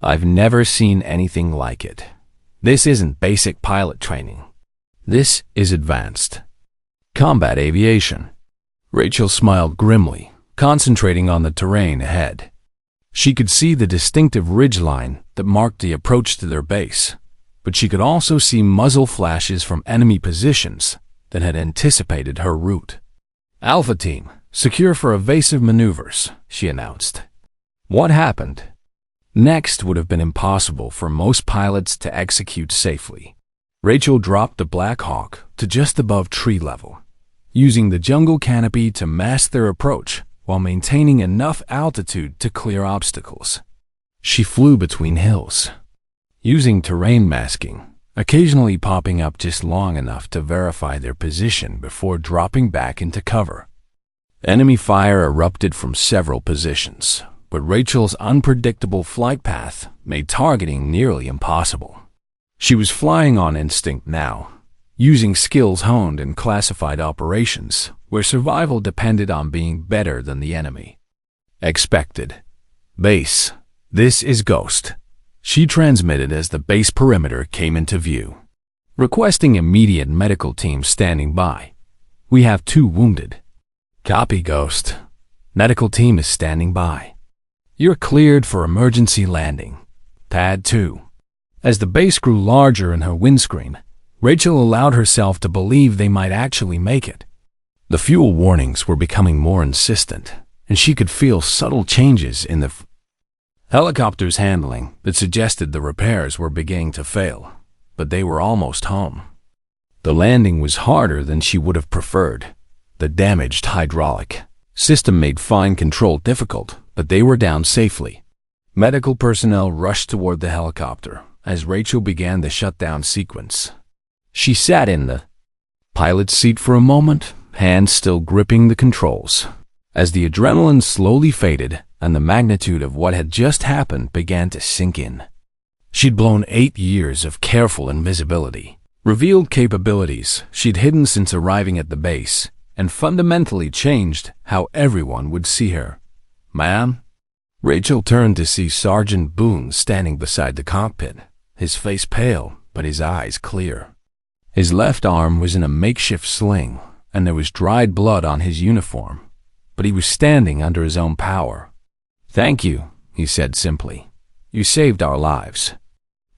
I've never seen anything like it. This isn't basic pilot training. This is advanced combat aviation." Rachel smiled grimly, concentrating on the terrain ahead. She could see the distinctive ridgeline that marked the approach to their base, but she could also see muzzle flashes from enemy positions that had anticipated her route. "Alpha Team, secure for evasive maneuvers," she announced. What happened next would have been impossible for most pilots to execute safely. Rachel dropped the Black Hawk to just above tree level, using the jungle canopy to mask their approach while maintaining enough altitude to clear obstacles. She flew between hills, using terrain masking, occasionally popping up just long enough to verify their position before dropping back into cover. Enemy fire erupted from several positions, but Rachel's unpredictable flight path made targeting nearly impossible. She was flying on instinct now, using skills honed in classified operations where survival depended on being better than the enemy. Expected. "Base, this is Ghost," she transmitted as the base perimeter came into view. "Requesting immediate medical team standing by. We have 2 wounded." "Copy, Ghost. Medical team is standing by. You're cleared for emergency landing. Pad 2. As the base grew larger in her windscreen, Rachel allowed herself to believe they might actually make it. The fuel warnings were becoming more insistent, and she could feel subtle changes in the helicopter's handling that suggested the repairs were beginning to fail, but they were almost home. The landing was harder than she would have preferred. The damaged hydraulic system made fine control difficult, but they were down safely. Medical personnel rushed toward the helicopter as Rachel began the shutdown sequence. She sat in the pilot's seat for a moment, hands still gripping the controls. As the adrenaline slowly faded and the magnitude of what had just happened began to sink in. She'd blown 8 years of careful invisibility, revealed capabilities she'd hidden since arriving at the base, and fundamentally changed how everyone would see her. "Ma'am?" Rachel turned to see Sergeant Boone standing beside the cockpit, his face pale but his eyes clear. His left arm was in a makeshift sling, and there was dried blood on his uniform, but he was standing under his own power. "Thank you," he said simply. "You saved our lives."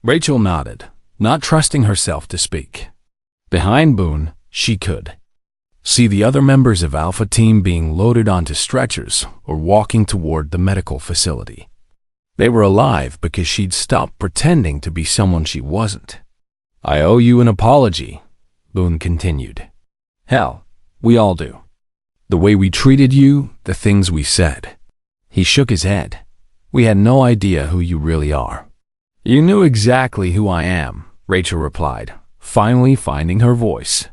Rachel nodded, not trusting herself to speak. Behind Boone, she could see the other members of Alpha Team being loaded onto stretchers or walking toward the medical facility. They were alive because she'd stopped pretending to be someone she wasn't. "I owe you an apology," Boone continued. "Hell, we all do. The way we treated you, the things we said." He shook his head. "We had no idea who you really are." "You knew exactly who I am," Rachel replied, finally finding her voice.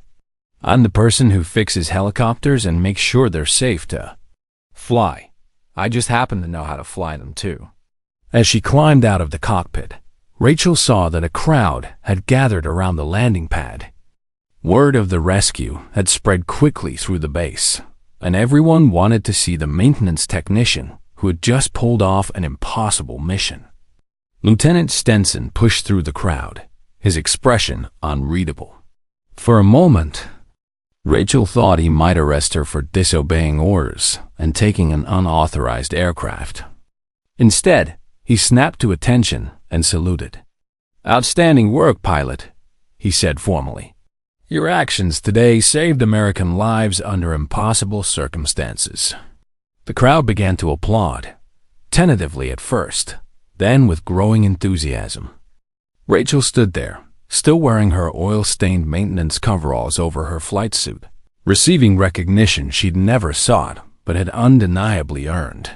"I'm the person who fixes helicopters and makes sure they're safe to fly. I just happen to know how to fly them too." As she climbed out of the cockpit, Rachel saw that a crowd had gathered around the landing pad. Word of the rescue had spread quickly through the base. and everyone wanted to see the maintenance technician who had just pulled off an impossible mission. Lieutenant Stenson pushed through the crowd, his expression unreadable. For a moment, Rachel thought he might arrest her for disobeying orders and taking an unauthorized aircraft. Instead, he snapped to attention and saluted. "Outstanding work, pilot," he said formally. "Your actions today saved American lives under impossible circumstances." The crowd began to applaud, tentatively at first, then with growing enthusiasm. Rachel stood there, still wearing her oil-stained maintenance coveralls over her flight suit, receiving recognition she'd never sought but had undeniably earned.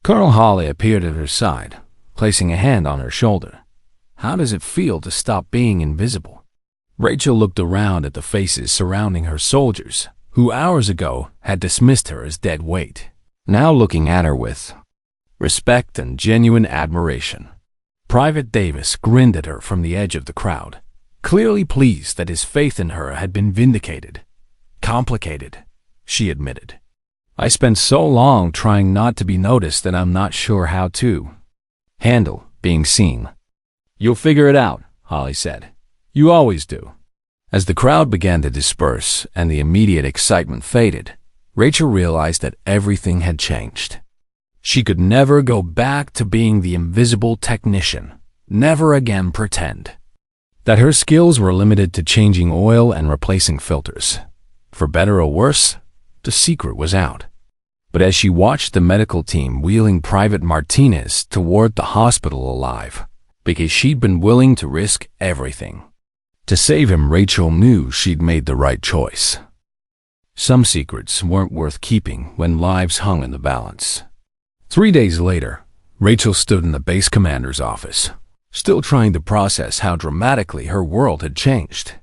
Colonel Hawley appeared at her side, placing a hand on her shoulder. "How does it feel to stop being invisible?" Rachel looked around at the faces surrounding her soldiers, who hours ago had dismissed her as dead weight, now looking at her with respect and genuine admiration. Private Davis grinned at her from the edge of the crowd, clearly pleased that his faith in her had been vindicated. "Complicated," she admitted. "I spent so long trying not to be noticed that I'm not sure how to handle being seen." "You'll figure it out," Hawley said. "You always do." As the crowd began to disperse and the immediate excitement faded, Rachel realized that everything had changed. She could never go back to being the invisible technician, never again pretend that her skills were limited to changing oil and replacing filters. For better or worse, the secret was out. But as she watched the medical team wheeling Private Martinez toward the hospital alive, because she'd been willing to risk everything to save him, Rachel knew she'd made the right choice. Some secrets weren't worth keeping when lives hung in the balance. 3 days later, Rachel stood in the base commander's office, still trying to process how dramatically her world had changed.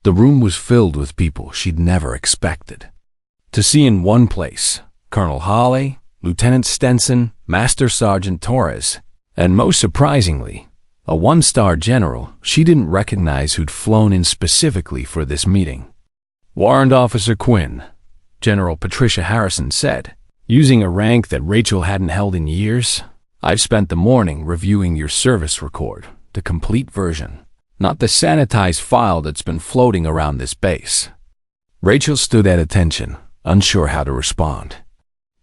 The room was filled with people she'd never expected to see in one place: Colonel Hawley, Lieutenant Stenson, Master Sergeant Torres, and most surprisingly, a one-star general she didn't recognize who'd flown in specifically for this meeting. "Warrant Officer Quinn," General Patricia Harrison said, using a rank that Rachel hadn't held in years. "I've spent the morning reviewing your service record, the complete version, not the sanitized file that's been floating around this base." Rachel stood at attention, unsure how to respond.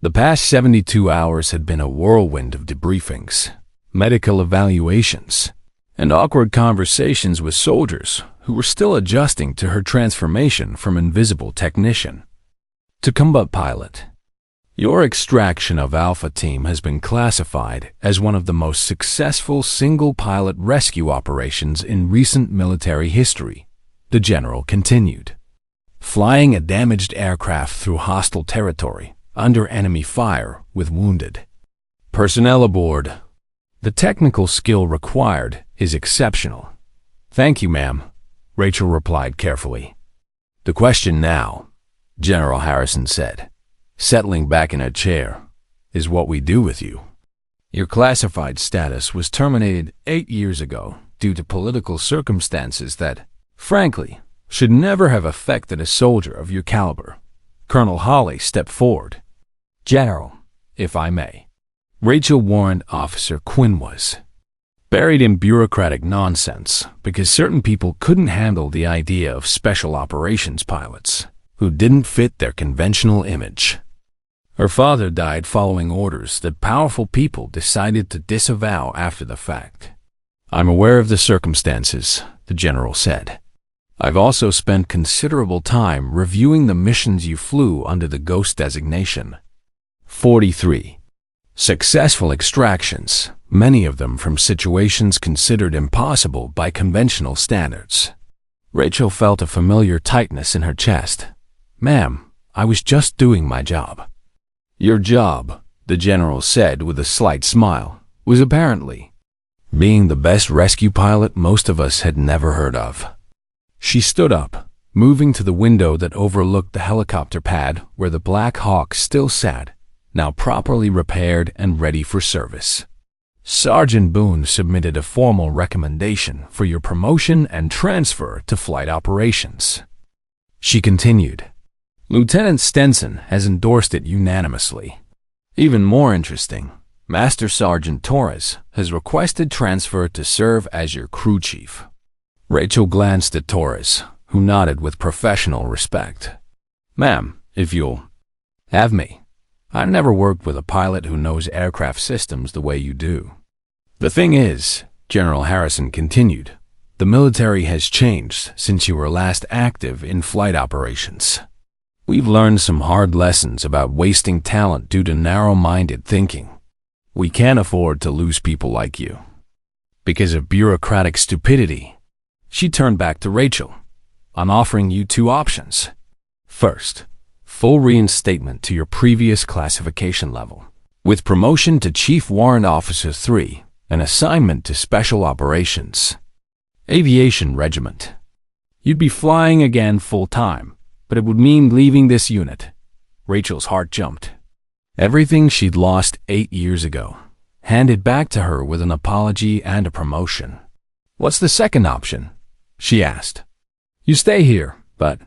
The past 72 hours had been a whirlwind of debriefings, medical evaluations, and awkward conversations with soldiers who were still adjusting to her transformation from invisible technician to combat pilot. "Your extraction of Alpha Team has been classified as one of the most successful single-pilot rescue operations in recent military history," the general continued. "Flying a damaged aircraft through hostile territory, under enemy fire, with wounded personnel aboard. The technical skill required is exceptional." "Thank you, ma'am," Rachel replied carefully. "The question now," General Harrison said, settling back in her chair, "is what we do with you. Your classified status was terminated 8 years ago due to political circumstances that, frankly, should never have affected a soldier of your caliber." Colonel Hawley stepped forward. "General, if I may." Rachel Warrant Officer Quinn was buried in bureaucratic nonsense because certain people couldn't handle the idea of special operations pilots who didn't fit their conventional image. Her father died following orders that powerful people decided to disavow after the fact. "I'm aware of the circumstances," the general said. "I've also spent considerable time reviewing the missions you flew under the Ghost designation. 43 successful extractions, many of them from situations considered impossible by conventional standards." Rachel felt a familiar tightness in her chest. "Ma'am, I was just doing my job." "Your job," the general said with a slight smile, "was apparently being the best rescue pilot most of us had never heard of." She stood up, moving to the window that overlooked the helicopter pad where the Black Hawk still sat, now properly repaired and ready for service. "Sergeant Boone submitted a formal recommendation for your promotion and transfer to flight operations," she continued. Lieutenant Stenson has endorsed it unanimously. Even more interesting, Master Sergeant Torres has requested transfer to serve as your crew chief. Rachel glanced at Torres, who nodded with professional respect. Ma'am, if you'll have me. I've never worked with a pilot who knows aircraft systems the way you do. The thing is, General Harrison continued, the military has changed since you were last active in flight operations. We've learned some hard lessons about wasting talent due to narrow-minded thinking. We can't afford to lose people like you. Because of bureaucratic stupidity. She turned back to Rachel. I'm offering you two options. First, full reinstatement to your previous classification level, with promotion to Chief Warrant Officer 3, an assignment to Special Operations, Aviation Regiment. You'd be flying again full-time, but it would mean leaving this unit. Rachel's heart jumped. Everything she'd lost 8 years ago, handed back to her with an apology and a promotion. What's the second option? She asked. You stay here, but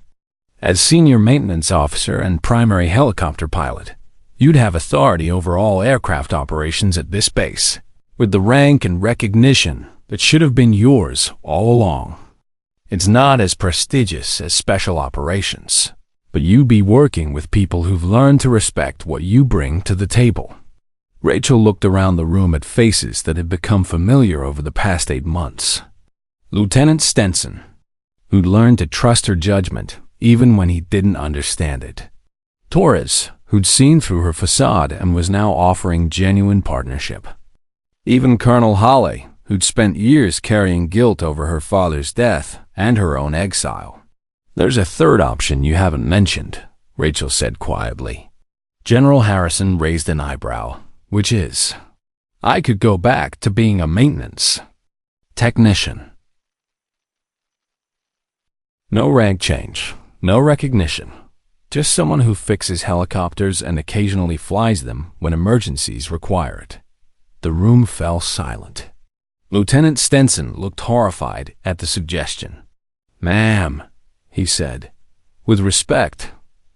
as senior maintenance officer and primary helicopter pilot, you'd have authority over all aircraft operations at this base, with the rank and recognition that should have been yours all along. It's not as prestigious as special operations, but you'd be working with people who've learned to respect what you bring to the table. Rachel looked around the room at faces that had become familiar over the past 8 months. Lieutenant Stenson, who'd learned to trust her judgment even when he didn't understand it. Torres, who'd seen through her facade and was now offering genuine partnership. Even Colonel Hawley, who'd spent years carrying guilt over her father's death and her own exile. There's a third option you haven't mentioned, Rachel said quietly. General Harrison raised an eyebrow, which is, I could go back to being a maintenance technician. No rank change, no recognition, just someone who fixes helicopters and occasionally flies them when emergencies require it. The room fell silent. Lieutenant Stenson looked horrified at the suggestion. Ma'am, he said, with respect,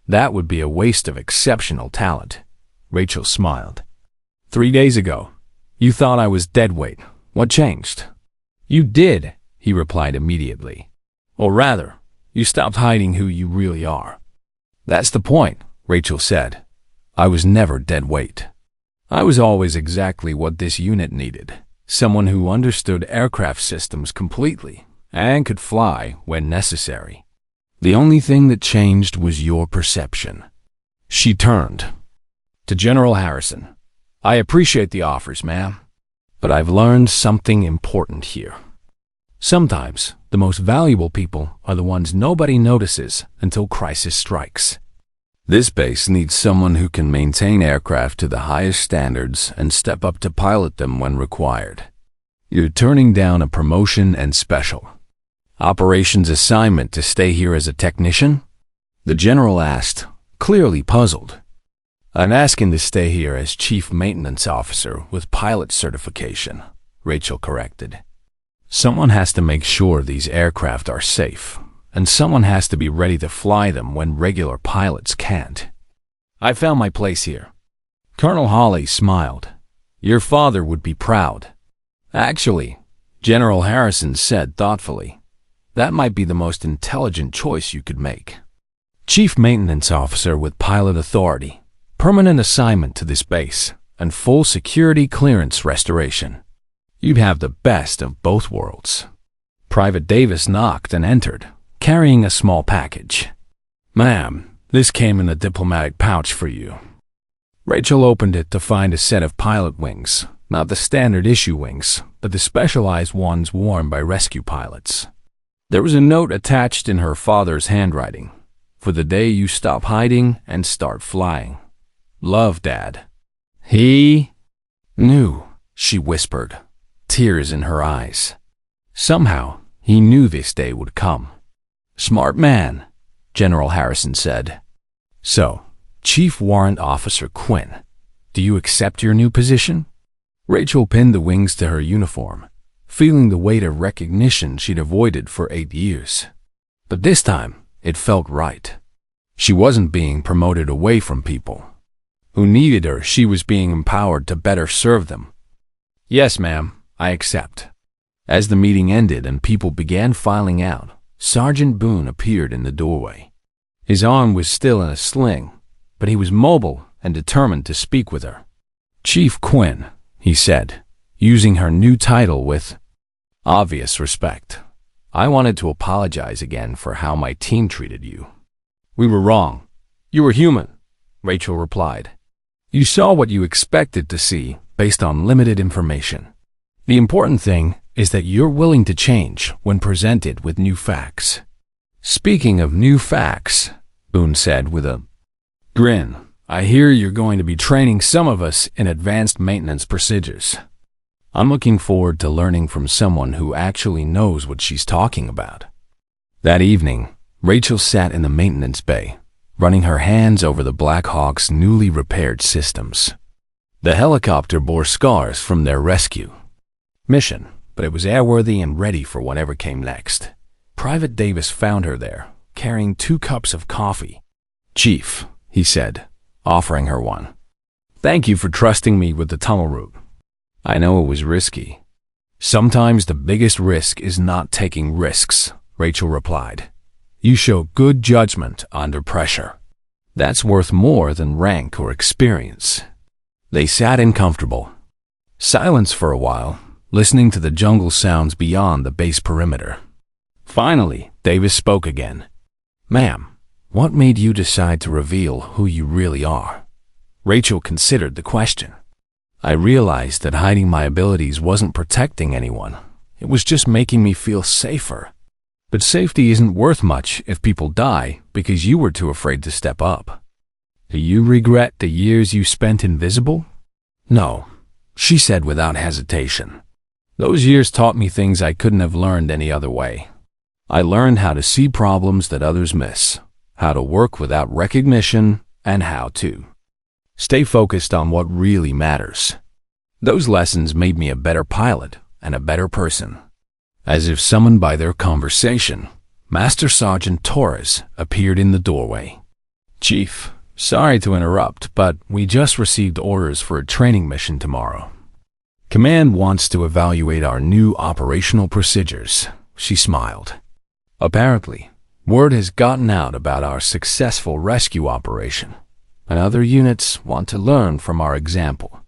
that would be a waste of exceptional talent. Rachel smiled. 3 days ago, you thought I was dead weight. What changed? You did, he replied immediately. Or rather, you stopped hiding who you really are. That's the point, Rachel said. I was never dead weight. I was always exactly what this unit needed. Someone who understood aircraft systems completely and could fly when necessary. The only thing that changed was your perception. She turned to General Harrison. I appreciate the offers, ma'am, but I've learned something important here. Sometimes the most valuable people are the ones nobody notices until crisis strikes. This base needs someone who can maintain aircraft to the highest standards and step up to pilot them when required. You're turning down a promotion and special operations assignment to stay here as a technician? The general asked, clearly puzzled. I'm asking to stay here as chief maintenance officer with pilot certification, Rachel corrected. Someone has to make sure these aircraft are safe, and someone has to be ready to fly them when regular pilots can't. I found my place here. Colonel Hawley smiled. Your father would be proud. Actually, General Harrison said thoughtfully, that might be the most intelligent choice you could make. Chief Maintenance Officer with pilot authority, permanent assignment to this base, and full security clearance restoration. You'd have the best of both worlds. Private Davis knocked and entered, carrying a small package. Ma'am, this came in a diplomatic pouch for you. Rachel opened it to find a set of pilot wings, not the standard issue wings, but the specialized ones worn by rescue pilots. There was a note attached in her father's handwriting. For the day you stop hiding and start flying. Love, Dad. He knew, she whispered, tears in her eyes. Somehow, he knew this day would come. Smart man, General Harrison said. So, Chief Warrant Officer Quinn, do you accept your new position? Rachel pinned the wings to her uniform, feeling the weight of recognition she'd avoided for 8 years. But this time, it felt right. She wasn't being promoted away from people who needed her. She was being empowered to better serve them. Yes, ma'am, I accept. As the meeting ended and people began filing out, Sergeant Boone appeared in the doorway. His arm was still in a sling, but he was mobile and determined to speak with her. Chief Quinn, he said, using her new title with obvious respect. I wanted to apologize again for how my team treated you. We were wrong. You were human, Rachel replied. You saw what you expected to see based on limited information. The important thing is that you're willing to change when presented with new facts. Speaking of new facts, Boone said with a grin, I hear you're going to be training some of us in advanced maintenance procedures. I'm looking forward to learning from someone who actually knows what she's talking about. That evening, Rachel sat in the maintenance bay, running her hands over the Black Hawk's newly repaired systems. The helicopter bore scars from their rescue mission, but it was airworthy and ready for whatever came next. Private Davis found her there, carrying 2 cups of coffee. Chief, he said, offering her one. Thank you for trusting me with the tunnel route. I know it was risky. Sometimes the biggest risk is not taking risks, Rachel replied. You show good judgment under pressure. That's worth more than rank or experience. They sat in comfortable silence for a while, listening to the jungle sounds beyond the base perimeter. Finally, Davis spoke again. Ma'am, what made you decide to reveal who you really are? Rachel considered the question. I realized that hiding my abilities wasn't protecting anyone. It was just making me feel safer. But safety isn't worth much if people die because you were too afraid to step up. Do you regret the years you spent invisible? No, she said without hesitation. Those years taught me things I couldn't have learned any other way. I learned how to see problems that others miss, how to work without recognition, and how to stay focused on what really matters. Those lessons made me a better pilot and a better person. As if summoned by their conversation, Master Sergeant Torres appeared in the doorway. Chief, sorry to interrupt, but we just received orders for a training mission tomorrow. Command wants to evaluate our new operational procedures, she smiled. Apparently, word has gotten out about our successful rescue operation, and other units want to learn from our example.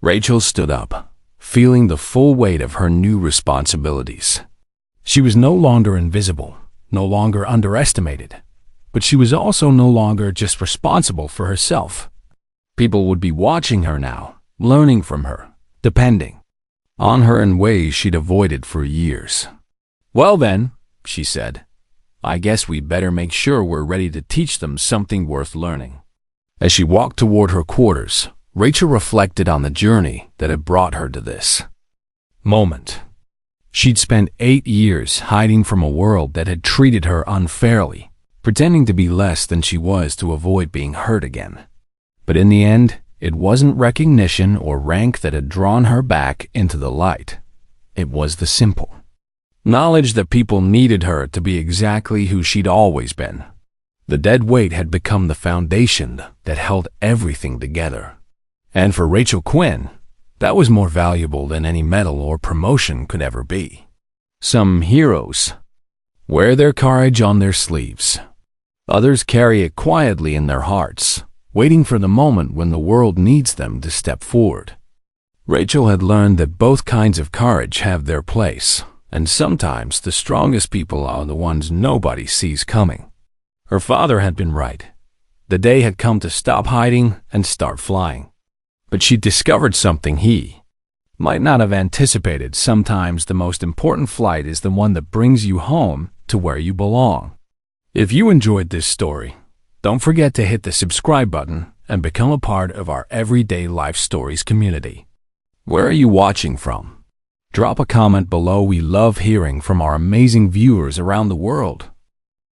Rachel stood up, feeling the full weight of her new responsibilities. She was no longer invisible, no longer underestimated, but she was also no longer just responsible for herself. People would be watching her now, learning from her, depending on her in ways she'd avoided for years. Well then, she said, I guess we'd better make sure we're ready to teach them something worth learning. As she walked toward her quarters, Rachel reflected on the journey that had brought her to this moment. She'd spent 8 years hiding from a world that had treated her unfairly, pretending to be less than she was to avoid being hurt again. But in the end, it wasn't recognition or rank that had drawn her back into the light. It was the simple knowledge that people needed her to be exactly who she'd always been. The dead weight had become the foundation that held everything together. And for Rachel Quinn, that was more valuable than any medal or promotion could ever be. Some heroes wear their courage on their sleeves. Others carry it quietly in their hearts, waiting for the moment when the world needs them to step forward. Rachel had learned that both kinds of courage have their place, and sometimes the strongest people are the ones nobody sees coming. Her father had been right. The day had come to stop hiding and start flying. But she discovered something he might not have anticipated. Sometimes the most important flight is the one that brings you home to where you belong. If you enjoyed this story, don't forget to hit the subscribe button and become a part of our Everyday Life Stories community. Where are you watching from? Drop a comment below. We love hearing from our amazing viewers around the world.